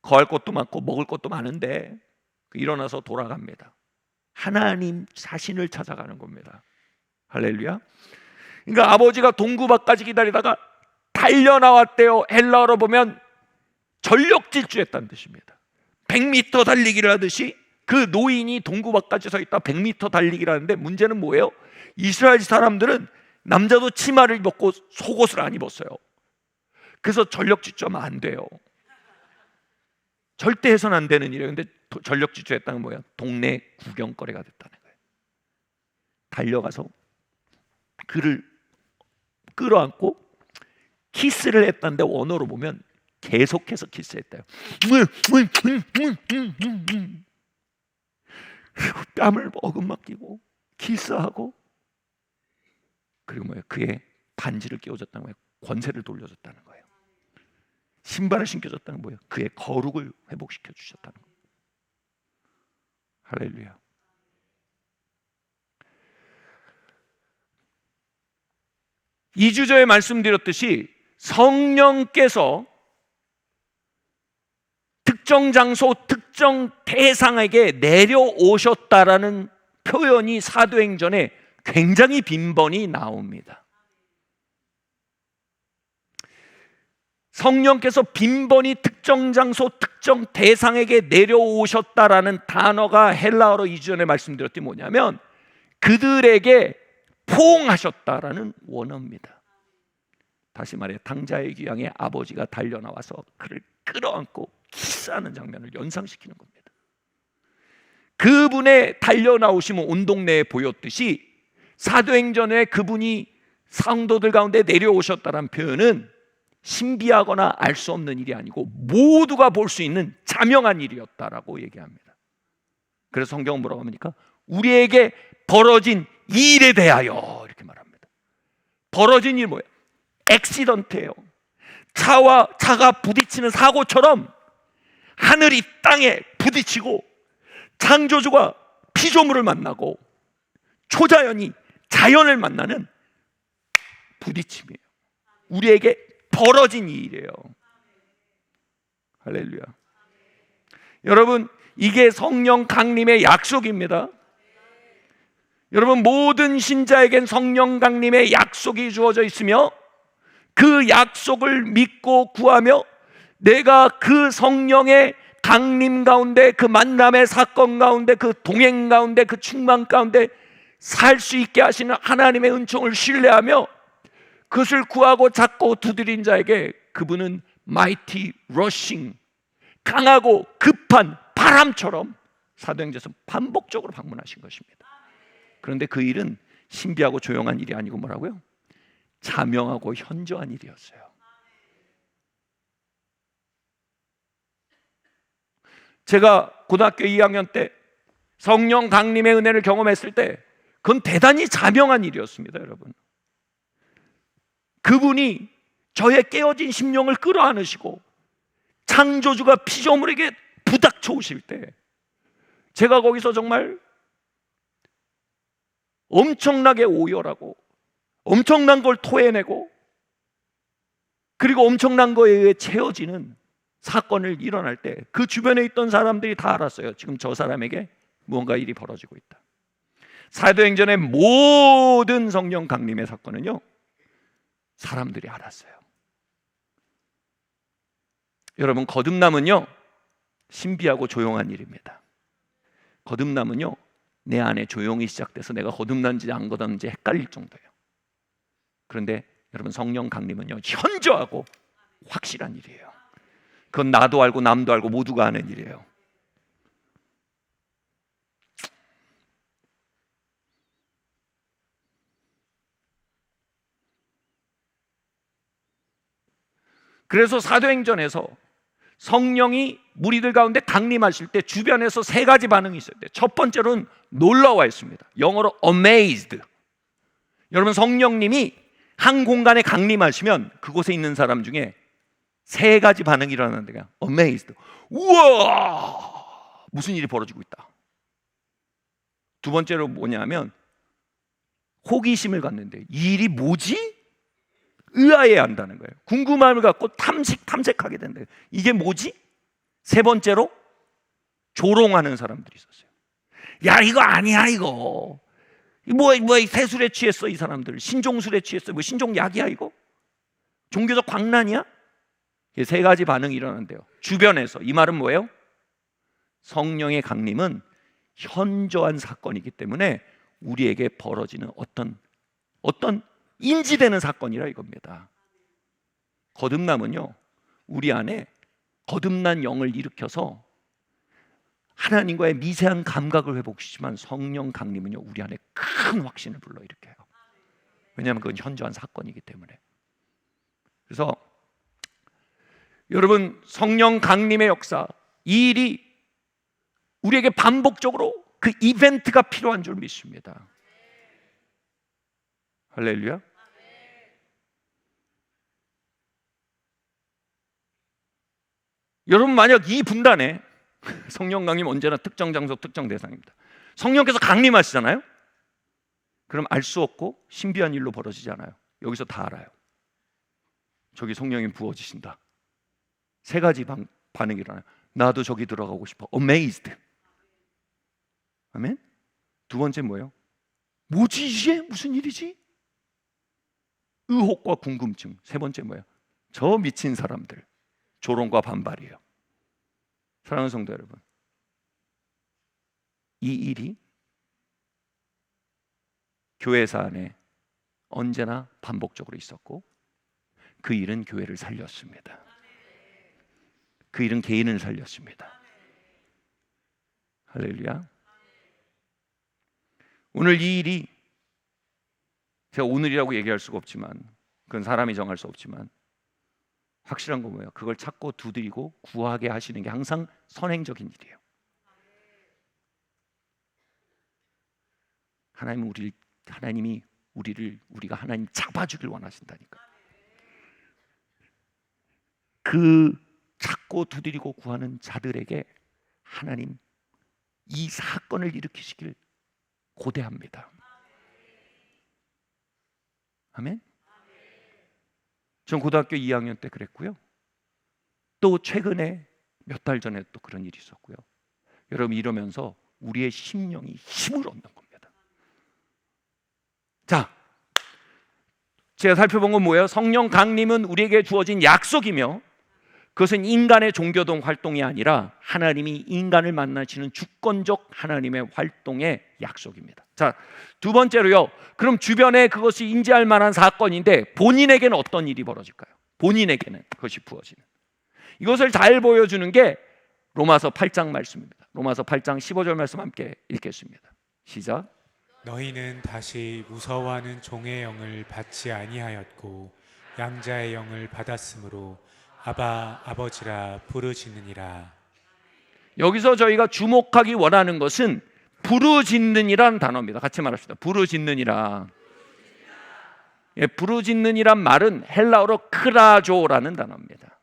거할 것도 많고 먹을 것도 많은데. 일어나서 돌아갑니다. 하나님 자신을 찾아가는 겁니다. 할렐루야. 그러니까 아버지가 동구밭까지 기다리다가 달려 나왔대요. 헬라어로 보면 전력 질주했다는 뜻입니다. 100m 달리기를 하듯이 그 노인이 동구밭까지 서 있다 100m 달리기를 하는데, 문제는 뭐예요? 이스라엘 사람들은 남자도 치마를 입었고 속옷을 안 입었어요. 그래서 전력 질주하면 안 돼요. 절대 해서는 안 되는 일이에요. 근데 전력 질주했다는 건 뭐예요? 동네 구경거리가 됐다는 거예요. 달려가서 그를 끌어안고 키스를 했다는데, 원어로 보면 계속해서 키스했대요. 뺨을 머금막 끼고 키스하고, 그리고 뭐예요? 그의 반지를 끼워줬다는 거예요. 권세를 돌려줬다는 거예요. 신발을 신겨줬다는 거예요. 그의 거룩을 회복시켜 주셨다는 거예요. 할렐루야. 2주 전에 말씀드렸듯이 성령께서 특정 장소, 특정 대상에게 내려오셨다라는 표현이 사도행전에 굉장히 빈번히 나옵니다. 성령께서 빈번히 특정 장소, 특정 대상에게 내려오셨다라는 단어가 헬라어로 2주 전에 말씀드렸더니 뭐냐면 그들에게 포옹하셨다라는 원어입니다. 다시 말해 당자의 귀향에 아버지가 달려나와서 그를 끌어안고 키스하는 장면을 연상시키는 겁니다. 그분의 달려나오심은 온 동네에 보였듯이 사도행전에 그분이 성도들 가운데 내려오셨다는 표현은 신비하거나 알 수 없는 일이 아니고 모두가 볼 수 있는 자명한 일이었다라고 얘기합니다. 그래서 성경은 뭐라고 합니까? 우리에게 벌어진 일에 대하여 이렇게 말합니다. 벌어진 일 뭐예요? 액시던트예요. 차가 부딪히는 사고처럼 하늘이 땅에 부딪히고 창조주가 피조물을 만나고 초자연이 자연을 만나는 부딪힘이에요. 우리에게 벌어진 일이에요. 할렐루야. 여러분, 이게 성령 강림의 약속입니다. 여러분, 모든 신자에겐 성령 강림의 약속이 주어져 있으며 그 약속을 믿고 구하며 내가 그 성령의 강림 가운데, 그 만남의 사건 가운데, 그 동행 가운데, 그 충만 가운데 살 수 있게 하시는 하나님의 은총을 신뢰하며 그것을 구하고 찾고 두드린 자에게 그분은 mighty rushing, 강하고 급한 바람처럼 사도행전에서 반복적으로 방문하신 것입니다. 그런데 그 일은 신비하고 조용한 일이 아니고 뭐라고요? 자명하고 현저한 일이었어요. 제가 고등학교 2학년 때 성령 강림의 은혜를 경험했을 때 그건 대단히 자명한 일이었습니다. 여러분, 그분이 저의 깨어진 심령을 끌어안으시고 창조주가 피조물에게 부닥쳐 오실 때 제가 거기서 정말 엄청나게 오열하고 엄청난 걸 토해내고 그리고 엄청난 거에 의해 채워지는 사건을 일어날 때 그 주변에 있던 사람들이 다 알았어요. 지금 저 사람에게 무언가 일이 벌어지고 있다. 사도행전의 모든 성령 강림의 사건은요, 사람들이 알았어요. 여러분, 거듭남은요 신비하고 조용한 일입니다. 거듭남은요 내 안에 조용히 시작돼서 내가 거듭난지 안 거듭난지 헷갈릴 정도예요. 그런데 여러분, 성령 강림은요 현저하고 확실한 일이에요. 그건 나도 알고 남도 알고 모두가 아는 일이에요. 그래서 사도행전에서 성령이 무리들 가운데 강림하실 때 주변에서 세 가지 반응이 있어요. 첫 번째로는 놀라워했습니다. 영어로 amazed. 여러분, 성령님이 한 공간에 강림하시면 그곳에 있는 사람 중에 세 가지 반응이 일어나는데요. amazed. 우와! 무슨 일이 벌어지고 있다. 두 번째로 뭐냐면 호기심을 갖는데 이 일이 뭐지? 의아해 한다는 거예요. 궁금함을 갖고 탐색하게 된다. 이게 뭐지? 세 번째로 조롱하는 사람들이 있었어요. 야, 이거 아니야, 이거. 뭐 세술에 취했어, 이 사람들. 신종술에 취했어. 뭐 신종약이야, 이거? 종교적 광란이야? 세 가지 반응이 일어난대요. 주변에서. 이 말은 뭐예요? 성령의 강림은 현저한 사건이기 때문에 우리에게 벌어지는 어떤 인지되는 사건이라 이겁니다. 거듭남은요 우리 안에 거듭난 영을 일으켜서 하나님과의 미세한 감각을 회복시키지만 성령 강림은요 우리 안에 큰 확신을 불러일으켜요. 왜냐하면 그건 현저한 사건이기 때문에. 그래서 여러분, 성령 강림의 역사, 이 일이 우리에게 반복적으로 그 이벤트가 필요한 줄 믿습니다. 할렐루야. 여러분, 만약 이 분단에 성령 강림 언제나 특정 장소 특정 대상입니다. 성령께서 강림하시잖아요. 그럼 알 수 없고 신비한 일로 벌어지지 않아요. 여기서 다 알아요. 저기 성령이 부어지신다. 세 가지 반응이 일어나요. 나도 저기 들어가고 싶어. Amazed. 아멘. 두 번째 뭐예요? 뭐지 이게? 무슨 일이지? 의혹과 궁금증. 세 번째 뭐예요? 저 미친 사람들. 조롱과 반발이에요. 사랑하는 성도 여러분, 이 일이 교회사 안에 언제나 반복적으로 있었고, 그 일은 교회를 살렸습니다. 그 일은 개인을 살렸습니다. 할렐루야. 오늘 이 일이, 제가 오늘이라고 얘기할 수가 없지만, 그건 사람이 정할 수 없지만, 확실한 건 뭐예요? 그걸 찾고 두드리고 구하게 하시는 게 항상 선행적인 일이에요. 하나님이 우리가 하나님 잡아주길 원하신다니까. 그 찾고 두드리고 구하는 자들에게 하나님 이 사건을 일으키시길 고대합니다. 아멘. 전 고등학교 2학년 때 그랬고요. 또 최근에 몇 달 전에 또 그런 일이 있었고요. 여러분, 이러면서 우리의 심령이 힘을 얻는 겁니다. 자, 제가 살펴본 건 뭐예요? 성령 강림은 우리에게 주어진 약속이며, 그것은 인간의 종교동 활동이 아니라 하나님이 인간을 만나시는 주권적 하나님의 활동의 약속입니다. 자, 두 번째로요. 그럼 주변에 그것이 인지할 만한 사건인데 본인에게는 어떤 일이 벌어질까요? 본인에게는 그것이 부어지는. 이것을 잘 보여주는 게 로마서 8장 말씀입니다. 로마서 8장 15절 말씀 함께 읽겠습니다. 시작. 너희는 다시 무서워하는 종의 영을 받지 아니하였고 양자의 영을 받았으므로 아바 아버지라 부르짖느니라. 여기서 저희가 주목하기 원하는 것은 부르짖는이란 단어입니다. 같이 말합시다. 부르짖는이라. 예, 부르짖는이란 말은 헬라어로 크라조라는 단어입니다.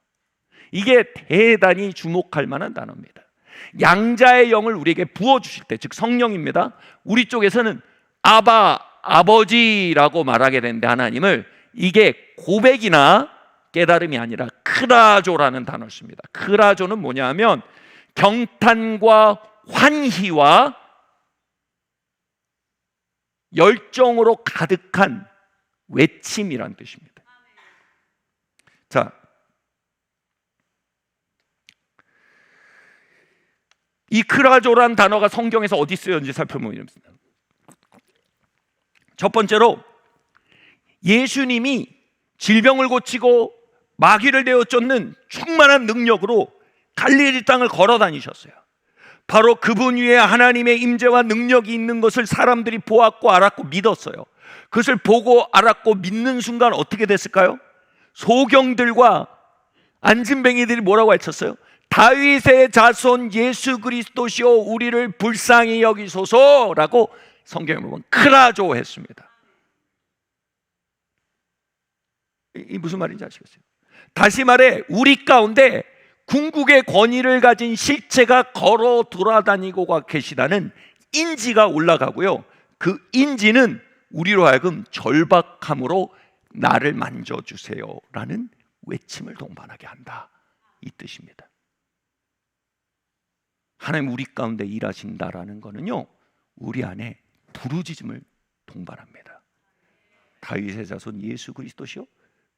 이게 대단히 주목할 만한 단어입니다. 양자의 영을 우리에게 부어주실 때, 즉 성령입니다. 우리 쪽에서는 아바 아버지라고 말하게 되는데, 하나님을 이게 고백이나 깨달음이 아니라 크라조라는 단어를 씁니다. 크라조는 뭐냐 하면 경탄과 환희와 열정으로 가득한 외침이라는 뜻입니다. 자, 이 크라조라는 단어가 성경에서 어디 쓰였는지 살펴보겠습니다. 첫 번째로 예수님이 질병을 고치고 마귀를 내어 쫓는 충만한 능력으로 갈릴리 땅을 걸어 다니셨어요. 바로 그분 위에 하나님의 임재와 능력이 있는 것을 사람들이 보았고 알았고 믿었어요. 그것을 보고 알았고 믿는 순간 어떻게 됐을까요? 소경들과 안진뱅이들이 뭐라고 외쳤어요? 다윗의 자손 예수 그리스도시오 우리를 불쌍히 여기소서라고 성경에 보면 크라조 했습니다. 이 무슨 말인지 아시겠어요? 다시 말해 우리 가운데 궁극의 권위를 가진 실체가 걸어 돌아다니고 계시다는 인지가 올라가고요. 그 인지는 우리로 하여금 절박함으로 나를 만져주세요라는 외침을 동반하게 한다, 이 뜻입니다. 하나님 우리 가운데 일하신다라는 거는요, 우리 안에 부르짖음을 동반합니다. 다윗의 자손 예수 그리스도시요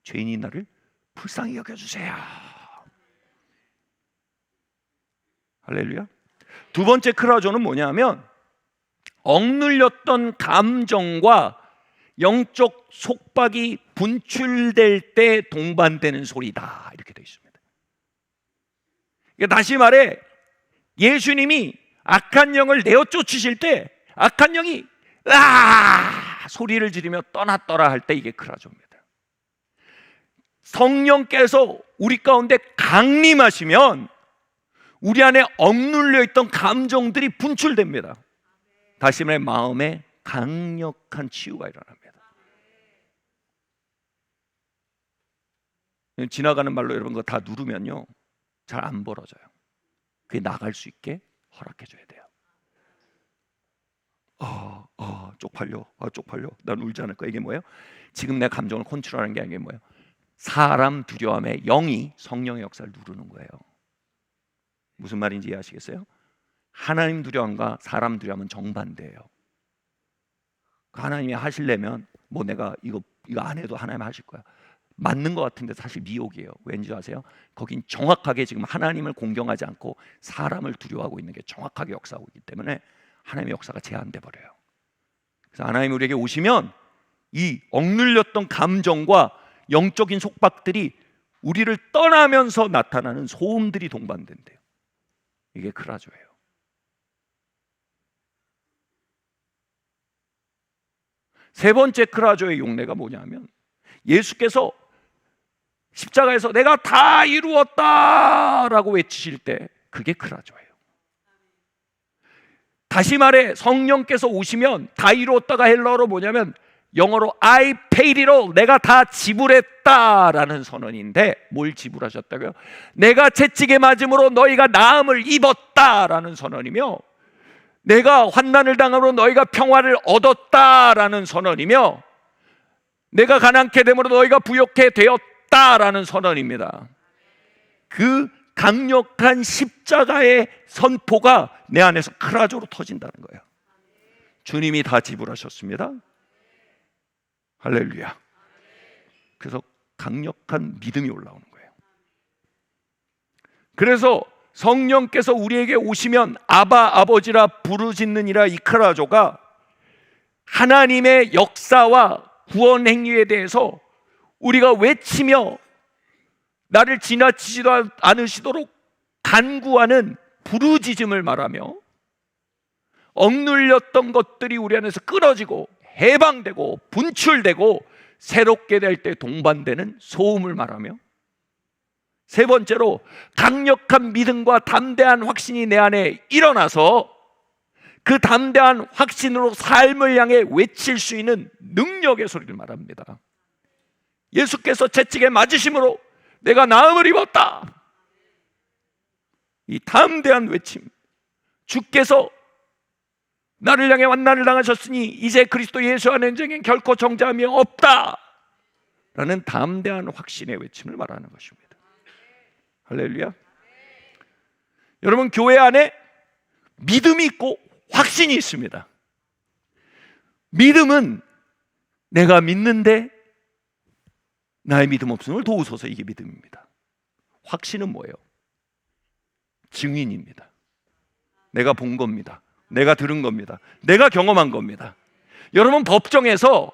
죄인인 나를 불쌍히 여겨주세요. 할렐루야. 두 번째 크라조는 뭐냐면 억눌렸던 감정과 영적 속박이 분출될 때 동반되는 소리다, 이렇게 되어 있습니다. 다시 말해 예수님이 악한 영을 내어 쫓으실 때 악한 영이 으아 소리를 지르며 떠났더라 할 때 이게 크라조입니다. 성령께서 우리 가운데 강림하시면 우리 안에 억눌려 있던 감정들이 분출됩니다. 다시 말해 마음에 강력한 치유가 일어납니다. 지나가는 말로 여러분 거 다 누르면요 잘 안 벌어져요. 그게 나갈 수 있게 허락해 줘야 돼요. 쪽팔려, 쪽팔려. 난 울지 않을 거야. 이게 뭐예요? 지금 내 감정을 컨트롤하는 게 아니라 뭐예요? 사람 두려움의 영이 성령의 역사를 누르는 거예요. 무슨 말인지 이해하시겠어요? 하나님 두려움과 사람 두려움은 정반대예요. 하나님이 하시려면 뭐 내가 이거 안 해도 하나님 하실 거야. 맞는 것 같은데 사실 미혹이에요. 왠지 아세요? 거긴 정확하게 지금 하나님을 공경하지 않고 사람을 두려워하고 있는 게 정확하게 역사하고 있기 때문에 하나님의 역사가 제한돼 버려요. 그래서 하나님이 우리에게 오시면 이 억눌렸던 감정과 영적인 속박들이 우리를 떠나면서 나타나는 소음들이 동반된대요. 이게 크라조예요. 세 번째 크라조의 용례가 뭐냐면 예수께서 십자가에서 내가 다 이루었다라고 외치실 때 그게 크라조예요. 다시 말해 성령께서 오시면 다 이루었다가 헬라어로 뭐냐면 영어로 I paid it all, 내가 다 지불했다라는 선언인데 뭘 지불하셨다고요? 내가 채찍에 맞음으로 너희가 나음을 입었다라는 선언이며 내가 환난을 당함으로 너희가 평화를 얻었다라는 선언이며 내가 가난케 됨으로 너희가 부욕해 되었다라는 선언입니다. 그 강력한 십자가의 선포가 내 안에서 크라조로 터진다는 거예요. 주님이 다 지불하셨습니다. 할렐루야. 그래서 강력한 믿음이 올라오는 거예요. 그래서 성령께서 우리에게 오시면 아바 아버지라 부르짖느니라 이 크라조가 하나님의 역사와 구원 행위에 대해서 우리가 외치며 나를 지나치지도 않으시도록 간구하는 부르짖음을 말하며 억눌렸던 것들이 우리 안에서 끊어지고 해방되고 분출되고 새롭게 될 때 동반되는 소음을 말하며 세 번째로 강력한 믿음과 담대한 확신이 내 안에 일어나서 그 담대한 확신으로 삶을 향해 외칠 수 있는 능력의 소리를 말합니다. 예수께서 채찍에 맞으심으로 내가 나음을 입었다. 이 담대한 외침, 주께서 나를 향해 환난을 당하셨으니 이제 그리스도 예수 안에 전쟁엔 결코 정죄함이 없다 라는 담대한 확신의 외침을 말하는 것입니다. 할렐루야. 여러분, 교회 안에 믿음이 있고 확신이 있습니다. 믿음은 내가 믿는데 나의 믿음 없음을 도우소서, 이게 믿음입니다. 확신은 뭐예요? 증인입니다. 내가 본 겁니다. 내가 들은 겁니다. 내가 경험한 겁니다. 여러분, 법정에서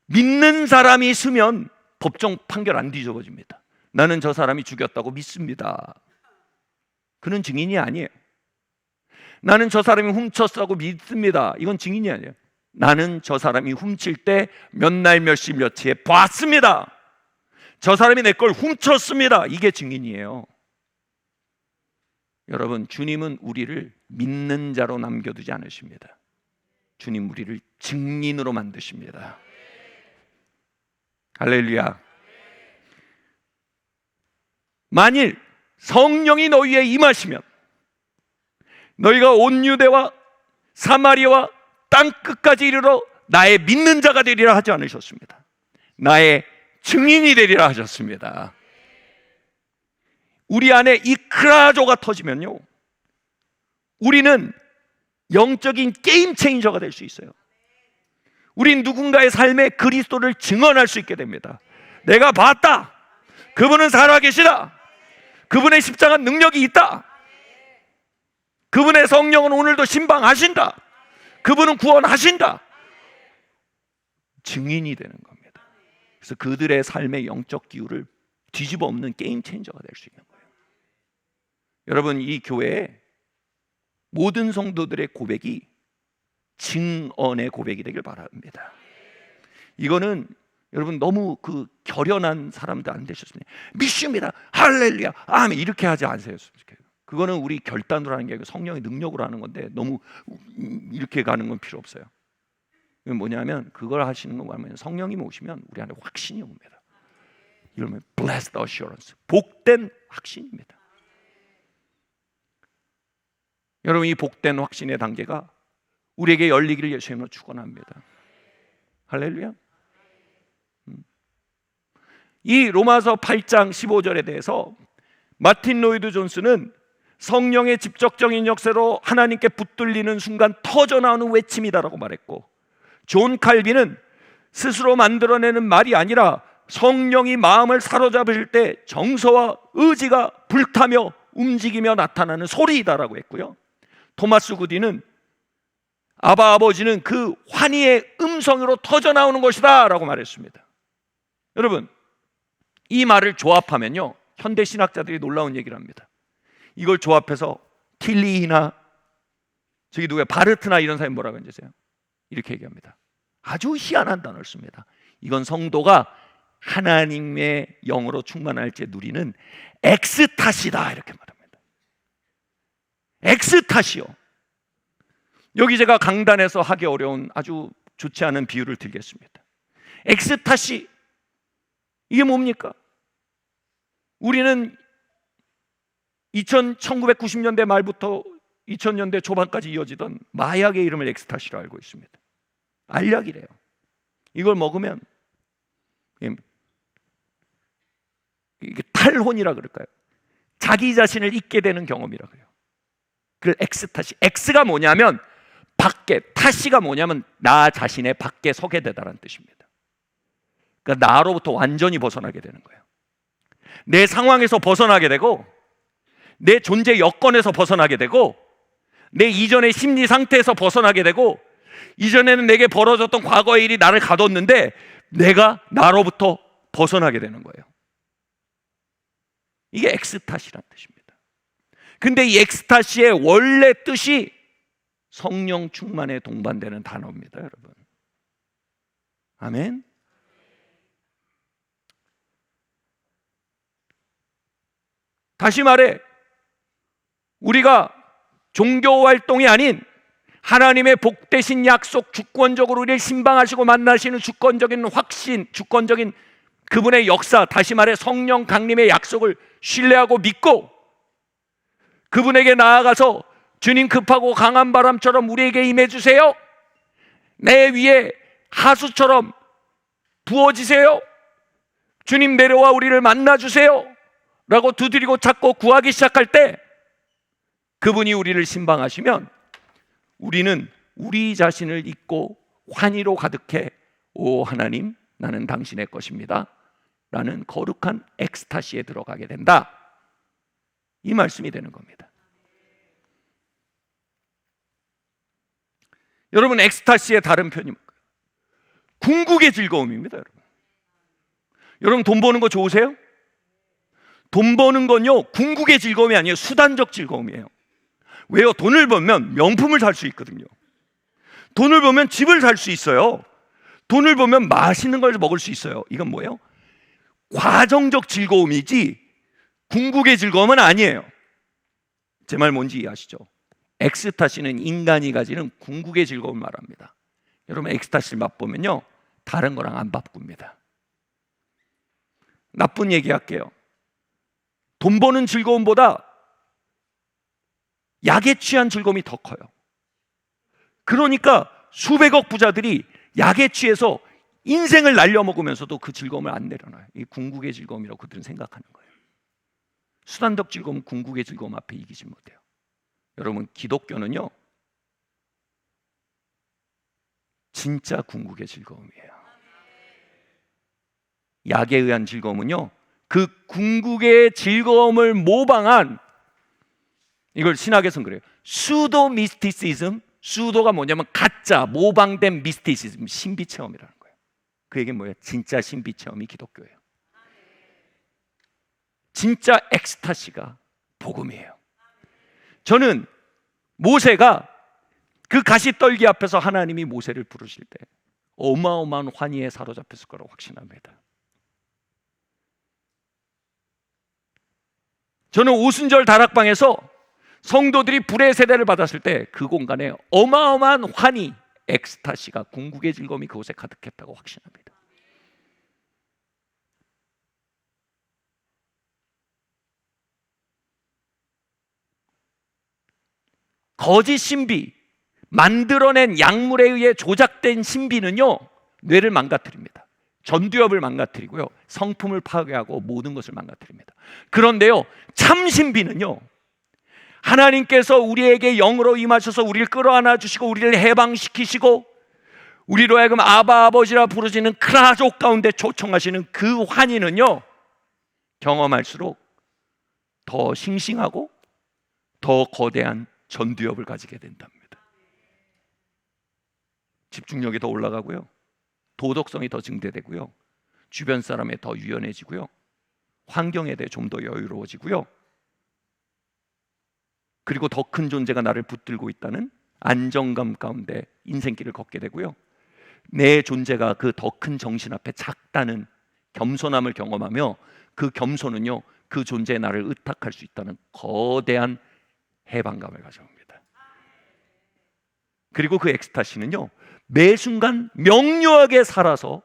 믿는 사람이 있으면 법정 판결 안 뒤집어집니다. 나는 저 사람이 죽였다고 믿습니다. 그는 증인이 아니에요. 나는 저 사람이 훔쳤다고 믿습니다. 이건 증인이 아니에요. 나는 저 사람이 훔칠 때 몇 날 몇 시 며칠에 봤습니다. 저 사람이 내 걸 훔쳤습니다. 이게 증인이에요. 여러분, 주님은 우리를 믿는 자로 남겨두지 않으십니다. 주님 우리를 증인으로 만드십니다. 할렐루야. 만일 성령이 너희에 임하시면 너희가 온 유대와 사마리아와 땅 끝까지 이르러 나의 믿는 자가 되리라 하지 않으셨습니다. 나의 증인이 되리라 하셨습니다. 우리 안에 이 크라조가 터지면요, 우리는 영적인 게임 체인저가 될 수 있어요. 우린 누군가의 삶에 그리스도를 증언할 수 있게 됩니다. 내가 봤다. 그분은 살아계시다. 그분의 십자가 능력이 있다. 그분의 성령은 오늘도 신방하신다. 그분은 구원하신다. 증인이 되는 겁니다. 그래서 그들의 삶의 영적 기후를 뒤집어 엎는 게임 체인저가 될 수 있는 거예요. 여러분, 이 교회에 모든 성도들의 고백이 증언의 고백이 되길 바랍니다. 이거는 여러분 너무 그 결연한 사람들 안 되셨습니다. 믿습니다. 할렐루야. 아멘. 이렇게 하지 않으세요. 그거는 우리 결단으로 하는 게 아니고 성령의 능력으로 하는 건데 너무 이렇게 가는 건 필요 없어요. 이건 뭐냐면 그걸 하시는 거 뭐냐면 성령이 오시면 우리 안에 확신이 옵니다. 이러면 blessed assurance, 복된 확신입니다. 여러분, 이 복된 확신의 단계가 우리에게 열리기를 예수님으로 축원합니다. 할렐루야. 이 로마서 8장 15절에 대해서 마틴 로이드 존스는 성령의 직접적인 역사로 하나님께 붙들리는 순간 터져나오는 외침이다라고 말했고, 존 칼빈은 스스로 만들어내는 말이 아니라 성령이 마음을 사로잡으실 때 정서와 의지가 불타며 움직이며 나타나는 소리이다라고 했고요. 토마스 구디는 아바 아버지는 그 환희의 음성으로 터져나오는 것이다 라고 말했습니다. 여러분, 이 말을 조합하면요, 현대 신학자들이 놀라운 얘기를 합니다. 이걸 조합해서 틸리히나 저기 누구야 바르트나 이런 사람이 뭐라고 했는지 아세요? 이렇게 얘기합니다. 아주 희한한 단어를 씁니다. 이건 성도가 하나님의 영으로 충만할 때 누리는 엑스타시다 이렇게 말합니다. 엑스타시요. 여기 제가 강단에서 하기 어려운 아주 좋지 않은 비유를 들겠습니다. 엑스타시, 이게 뭡니까? 우리는 1990년대 말부터 2000년대 초반까지 이어지던 마약의 이름을 엑스타시로 알고 있습니다. 알약이래요. 이걸 먹으면 이게 탈혼이라 그럴까요? 자기 자신을 잊게 되는 경험이라 그래요. 그걸 엑스타시. 엑스가 뭐냐면 밖에, 타시가 뭐냐면 나 자신의 밖에 서게 되다라는 뜻입니다. 그러니까 나로부터 완전히 벗어나게 되는 거예요. 내 상황에서 벗어나게 되고, 내 존재 여건에서 벗어나게 되고, 내 이전의 심리 상태에서 벗어나게 되고, 이전에는 내게 벌어졌던 과거의 일이 나를 가뒀는데 내가 나로부터 벗어나게 되는 거예요. 이게 엑스타시란 뜻입니다. 근데 이 엑스타시의 원래 뜻이 성령 충만에 동반되는 단어입니다, 여러분. 아멘. 다시 말해, 우리가 종교 활동이 아닌 하나님의 복되신 약속, 주권적으로 우리를 신방하시고 만나시는 주권적인 확신, 주권적인 그분의 역사, 다시 말해 성령 강림의 약속을 신뢰하고 믿고 그분에게 나아가서 주님 급하고 강한 바람처럼 우리에게 임해주세요, 내 위에 하수처럼 부어지세요, 주님 내려와 우리를 만나주세요 라고 두드리고 찾고 구하기 시작할 때 그분이 우리를 신방하시면 우리는 우리 자신을 잊고 환희로 가득해 오 하나님 나는 당신의 것입니다 라는 거룩한 엑스타시에 들어가게 된다, 이 말씀이 되는 겁니다. 여러분, 엑스타시의 다른 표현이 궁극의 즐거움입니다. 여러분 돈 버는 거 좋으세요? 돈 버는 건요 궁극의 즐거움이 아니에요. 수단적 즐거움이에요. 왜요? 돈을 벌면 명품을 살 수 있거든요. 돈을 벌면 집을 살 수 있어요. 돈을 벌면 맛있는 걸 먹을 수 있어요. 이건 뭐예요? 과정적 즐거움이지 궁극의 즐거움은 아니에요. 제 말 뭔지 이해하시죠? 엑스타시는 인간이 가지는 궁극의 즐거움을 말합니다. 여러분 엑스타시를 맛보면요 다른 거랑 안 바꿉니다. 나쁜 얘기할게요. 돈 버는 즐거움보다 약에 취한 즐거움이 더 커요. 그러니까 수백억 부자들이 약에 취해서 인생을 날려먹으면서도 그 즐거움을 안 내려놔요. 이 궁극의 즐거움이라고 그들은 생각하는 거예요. 수단적 즐거움은 궁극의 즐거움 앞에 이기지 못해요. 여러분 기독교는요 진짜 궁극의 즐거움이에요. 약에 의한 즐거움은요 그 궁극의 즐거움을 모방한, 이걸 신학에서는 그래요, 수도 미스티시즘. 수도가 뭐냐면 가짜, 모방된 미스티시즘, 신비 체험이라는 거예요. 그 얘기는 뭐예요? 진짜 신비 체험이 기독교예요. 진짜 엑스타시가 복음이에요. 저는 모세가 그 가시떨기 앞에서 하나님이 모세를 부르실 때 어마어마한 환희에 사로잡혔을 거라고 확신합니다. 저는 오순절 다락방에서 성도들이 불의 세대를 받았을 때 그 공간에 어마어마한 환희, 엑스타시가, 궁극의 즐거움이 그곳에 가득했다고 확신합니다. 거짓 신비, 만들어낸 약물에 의해 조작된 신비는요, 뇌를 망가뜨립니다. 전두엽을 망가뜨리고요, 성품을 파괴하고 모든 것을 망가뜨립니다. 그런데요, 참 신비는요, 하나님께서 우리에게 영으로 임하셔서 우리를 끌어안아 주시고 우리를 해방시키시고 우리로 하여금 아바 아버지라 부르시는 크라족 가운데 초청하시는 그 환희는요, 경험할수록 더 싱싱하고 더 거대한 전두엽을 가지게 된답니다. 집중력이 더 올라가고요, 도덕성이 더 증대되고요, 주변 사람에 더 유연해지고요, 환경에 대해 좀 더 여유로워지고요, 그리고 더 큰 존재가 나를 붙들고 있다는 안정감 가운데 인생길을 걷게 되고요, 내 존재가 그 더 큰 정신 앞에 작다는 겸손함을 경험하며 그 겸손은요, 그 존재의 나를 의탁할 수 있다는 거대한 해방감을 가져옵니다. 그리고 그 엑스타시는요, 매 순간 명료하게 살아서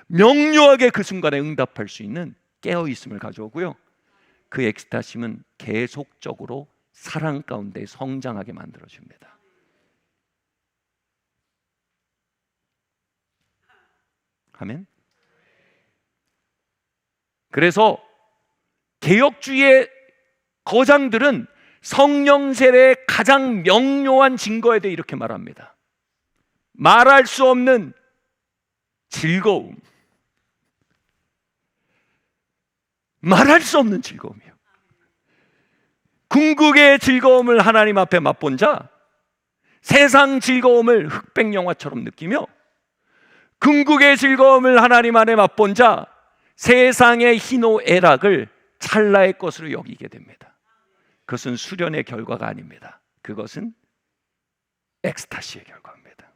명료하게 그 순간에 응답할 수 있는 깨어있음을 가져오고요, 그 엑스타시는 계속적으로 사랑 가운데 성장하게 만들어줍니다. 아멘. 그래서 개혁주의의 거장들은 성령 세례의 가장 명료한 증거에 대해 이렇게 말합니다. 말할 수 없는 즐거움, 말할 수 없는 즐거움이요. 궁극의 즐거움을 하나님 앞에 맛본 자, 세상 즐거움을 흑백 영화처럼 느끼며 궁극의 즐거움을 하나님 안에 맛본 자, 세상의 희노애락을 찰나의 것으로 여기게 됩니다. 그것은 수련의 결과가 아닙니다. 그것은 엑스타시의 결과입니다.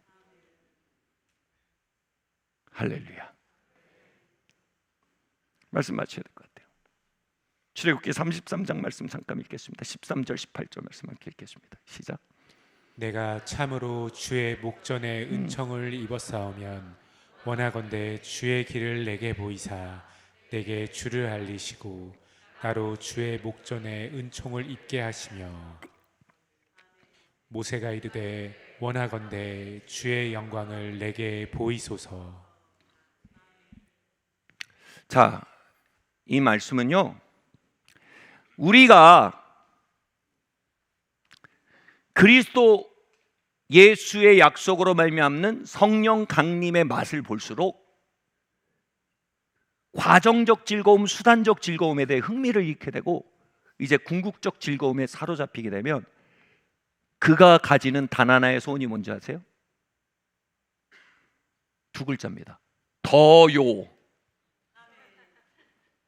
할렐루야. 말씀 마쳐야 될 것 같아요. 출애굽기 33장 말씀 잠깐 읽겠습니다. 13절 18절 말씀 함께 읽겠습니다. 시작. 내가 참으로 주의 목전에 은총을 입었사오면 원하건대 주의 길을 내게 보이사 내게 주를 알리시고 나로 주의 목전에 은총을 입게 하시며 모세가 이르되 원하건대 주의 영광을 내게 보이소서. 자, 이 말씀은요, 우리가 그리스도 예수의 약속으로 말미암는 성령 강림의 맛을 볼수록 과정적 즐거움, 수단적 즐거움에 대해 흥미를 잃게 되고 이제 궁극적 즐거움에 사로잡히게 되면 그가 가지는 단 하나의 소원이 뭔지 아세요? 두 글자입니다. 더요.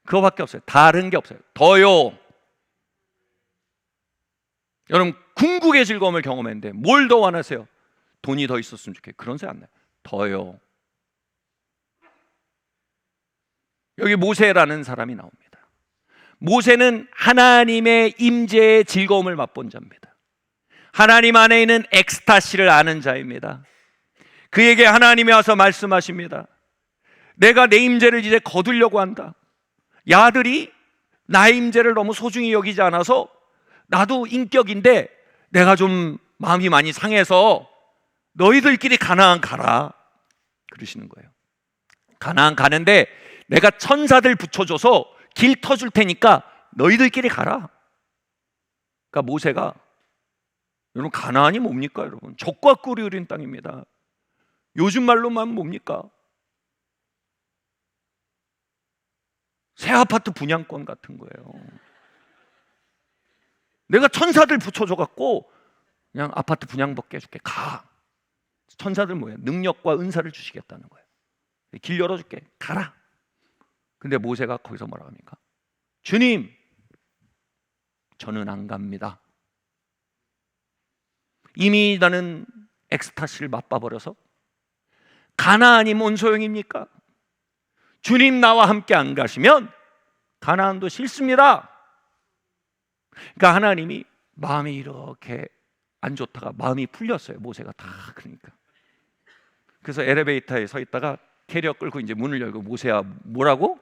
그거밖에 없어요. 다른 게 없어요. 더요. 여러분, 궁극의 즐거움을 경험했는데 뭘 더 원하세요? 돈이 더 있었으면 좋겠어요. 그런 생각 안 나요. 더요. 여기 모세라는 사람이 나옵니다. 모세는 하나님의 임재의 즐거움을 맛본 자입니다. 하나님 안에 있는 엑스타시를 아는 자입니다. 그에게 하나님이 와서 말씀하십니다. 내가 내 임재를 이제 거두려고 한다. 야들이 나의 임재를 너무 소중히 여기지 않아서 나도 인격인데 내가 좀 마음이 많이 상해서 너희들끼리 가나안 가라 그러시는 거예요. 가나안 가는데 내가 천사들 붙여줘서 길 터줄 테니까 너희들끼리 가라. 그러니까 모세가, 여러분 가나안이 뭡니까? 여러분 적과 꿀이 흐린 땅입니다. 요즘 말로만 뭡니까? 새 아파트 분양권 같은 거예요. 내가 천사들 붙여줘갖고 그냥 아파트 분양받게 해줄게. 가. 천사들 뭐예요? 능력과 은사를 주시겠다는 거예요. 길 열어줄게. 가라. 근데 모세가 거기서 뭐라고 합니까? 주님, 저는 안 갑니다. 이미 나는 엑스타시를 맛봐버려서 가나안이 뭔 소용입니까? 주님 나와 함께 안 가시면 가나안도 싫습니다. 그러니까 하나님이 마음이 이렇게 안 좋다가 마음이 풀렸어요. 모세가 다 그러니까. 그래서 엘리베이터에 서 있다가 캐리어 끌고 이제 문을 열고 모세야 뭐라고?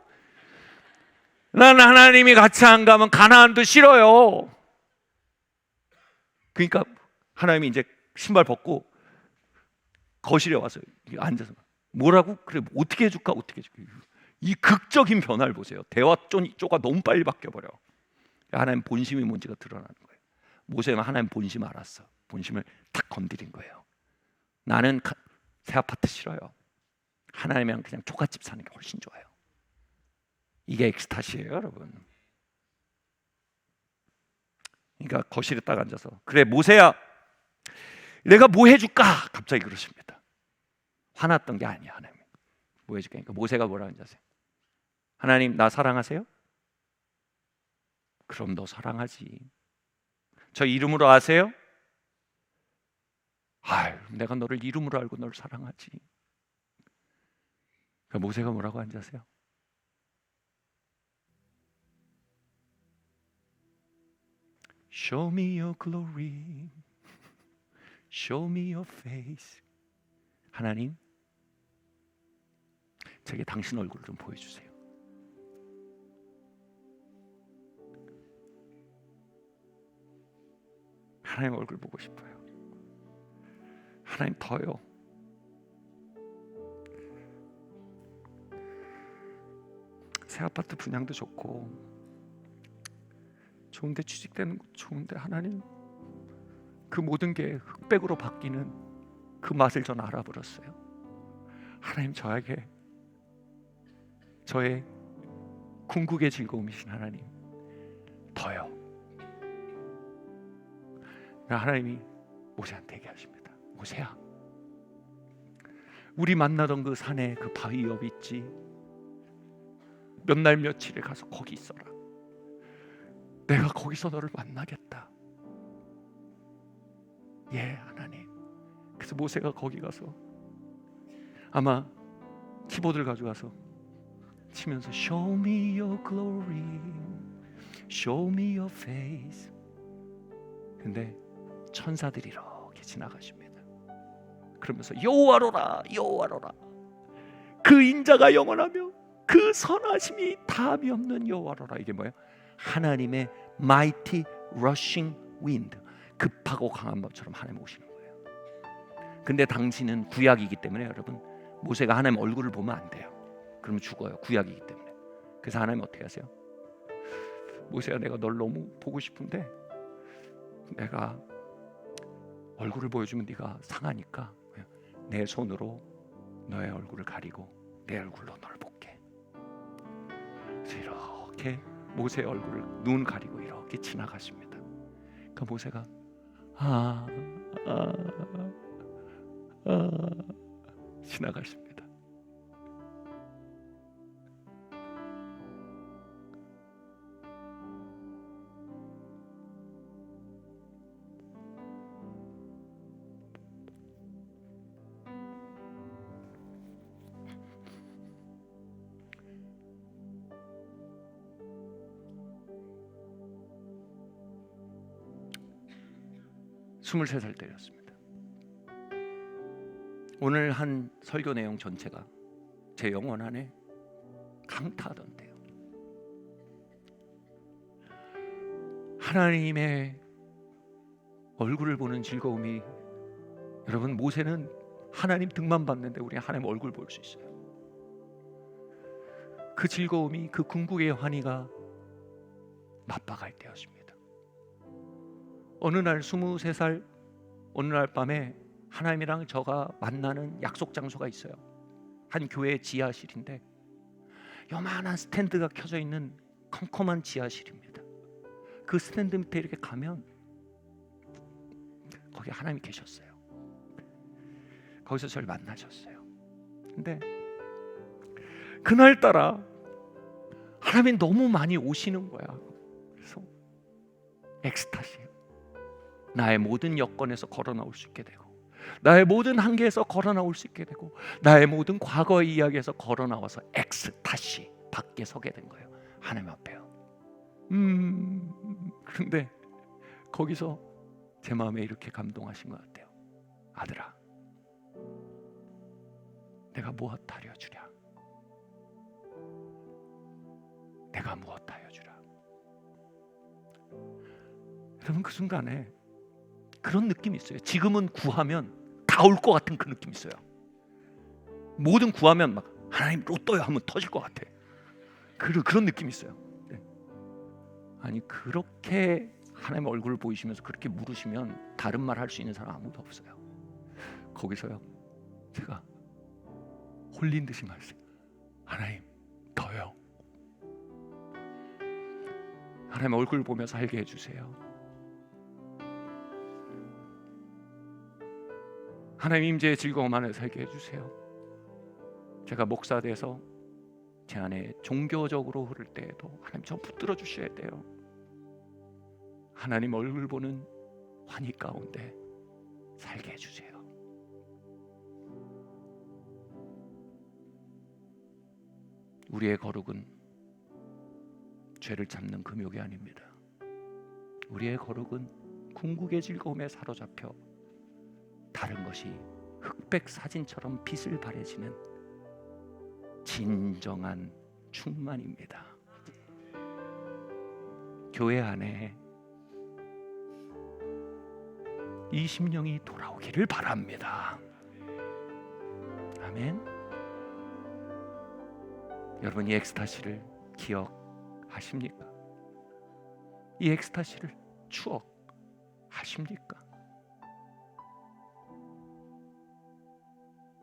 난 하나님이 같이 안 가면 가나안도 싫어요. 그러니까 하나님이 이제 신발 벗고 거실에 와서 앉아서 뭐라고? 그래 어떻게 해줄까? 어떻게 해줄까? 이 극적인 변화를 보세요. 대화 쪼가 너무 빨리 바뀌어버려. 하나님 본심이 뭔지가 드러나는 거예요. 모세는 하나님 본심 알았어. 본심을 탁 건드린 거예요. 나는 새 아파트 싫어요. 하나님이랑 그냥 초가집 사는 게 훨씬 좋아요. 이게 엑스타시예요, 여러분. 그러니까 거실에 딱 앉아서 그래 모세야, 내가 뭐 해줄까? 갑자기 그러십니다. 화났던 게 아니야. 하나님 뭐 해줄까? 그러니까 모세가 뭐라고 하세요? 하나님 나 사랑하세요? 그럼 너 사랑하지. 저 이름으로 아세요? 아유, 내가 너를 이름으로 알고 널 사랑하지. 그러니까 모세가 뭐라고 하는지 아세요? Show me your glory. Show me your face. 하나님, 제게 당신 얼굴을 좀 보여주세요. 하나님 얼굴 보고 싶어요. 하나님 더요. 새 아파트 분양도 좋고 좋은데 취직되는 것도 좋은데 하나님 그 모든 게 흑백으로 바뀌는 그 맛을 전 알아버렸어요. 하나님 저에게 저의 궁극의 즐거움이신 하나님 더요. 하나님이 모세한테 얘기하십니다. 모세야, 우리 만나던 그 산에 그 바위 옆 있지? 몇 날 며칠에 가서 거기 있어라. 내가 거기서 너를 만나겠다. 예, 하나님. 그래서 모세가 거기 가서 아마 키보드를 가져가서 치면서 Show me your glory, Show me your face. 근데 천사들이 이렇게 지나가십니다. 그러면서 여호와로라, 여호와로라, 그 인자가 영원하며 그 선하심이 담이 없는 여호와로라. 이게 뭐예요? 하나님의 mighty rushing wind, 급하고 강한 법처럼 하나님 오시는 거예요. 근데 당신은 구약이기 때문에 여러분, 모세가 하나님 얼굴을 보면 안 돼요. 그러면 죽어요. 구약이기 때문에. 그래서 하나님 어떻게 하세요? 모세야, 내가 널 너무 보고 싶은데 내가 얼굴을 보여주면 네가 상하니까 내 손으로 너의 얼굴을 가리고 내 얼굴로 널 볼게. 그래서 이렇게 모세의 얼굴을 눈 가리고 이렇게 지나가십니다. 그 모세가 지나가십니다. 스물세 살 때였습니다. 오늘 한 설교 내용 전체가 제 영혼 안에 강타하던데요. 하나님의 얼굴을 보는 즐거움이, 여러분 모세는 하나님 등만 봤는데 우리 하나님 얼굴 볼 수 있어요. 그 즐거움이, 그 궁극의 환희가 맞박할 때였습니다. 어느 날 23살 어느 날 밤에 하나님이랑 저가 만나는 약속 장소가 있어요. 한 교회 지하실인데 요만한 스탠드가 켜져 있는 컴컴한 지하실입니다. 그 스탠드 밑에 이렇게 가면 거기 하나님이 계셨어요. 거기서 저를 만나셨어요. 근데 그날따라 하나님이 너무 많이 오시는 거야. 그래서 엑스타시예요. 나의 모든 여건에서 걸어 나올 수 있게 되고, 나의 모든 한계에서 걸어 나올 수 있게 되고, 나의 모든 과거의 이야기에서 걸어 나와서 엑스타시 밖에 서게 된 거예요. 하나님 앞에요. 그런데 거기서 제 마음에 이렇게 감동하신 것 같아요. 아들아, 내가 무엇 하려 주랴? 내가 무엇 하여 주랴? 여러분 그 순간에 그런 느낌이 있어요. 지금은 구하면 다 올 것 같은 그 느낌이 있어요. 뭐든 구하면 막 하나님 로또요 하면 터질 것 같아. 그런 느낌이 있어요. 네. 아니 그렇게 하나님의 얼굴을 보이시면서 그렇게 물으시면 다른 말 할 수 있는 사람 아무도 없어요. 거기서요 제가 홀린 듯이 말했어요. 하나님 더요. 하나님의 얼굴 보며 살게 해주세요. 하나님 임재의 즐거움 안에 살게 해주세요. 제가 목사 돼서 제 안에 종교적으로 흐를 때에도 하나님 저 붙들어 주셔야 돼요. 하나님 얼굴 보는 환희 가운데 살게 해주세요. 우리의 거룩은 죄를 잡는 금욕이 아닙니다. 우리의 거룩은 궁극의 즐거움에 사로잡혀 다른 것이 흑백 사진처럼 빛을 발해지는 진정한 충만입니다. 교회 안에 이 심령이 돌아오기를 바랍니다. 아멘. 여러분 이 엑스타시를 기억하십니까? 이 엑스타시를 추억하십니까?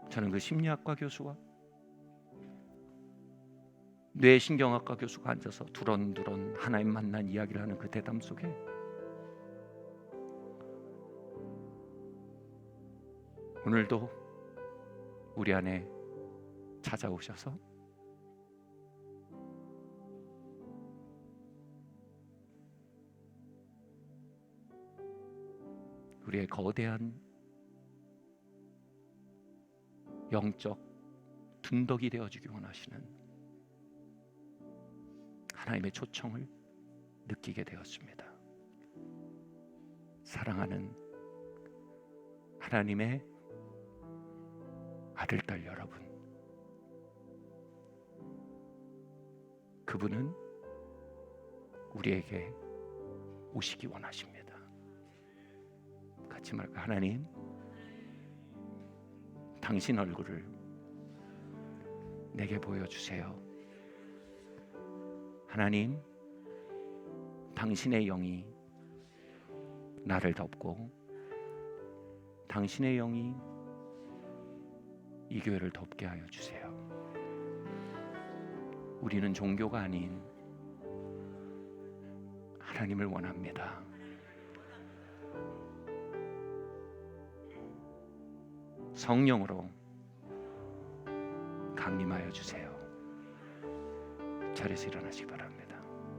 저는 그 심리학과 교수와 뇌신경학과 교수가 앉아서 두런두런 하나님 만난 이야기를 하는 그 대담 속에 오늘도 우리 안에 찾아오셔서 우리의 거대한 영적 둔덕이 되어주기 원하시는 하나님의 초청을 느끼게 되었습니다. 사랑하는 하나님의 아들, 딸 여러분, 그분은 우리에게 오시기 원하십니다. 같이 말까? 하나님, 당신 얼굴을 내게 보여주세요. 하나님, 당신의 영이 나를 덮고 당신의 영이 이 교회를 덮게 하여 주세요. 우리는 종교가 아닌 하나님을 원합니다. 성령으로 강림하여 주세요. 자리에서 일어나시기 바랍니다.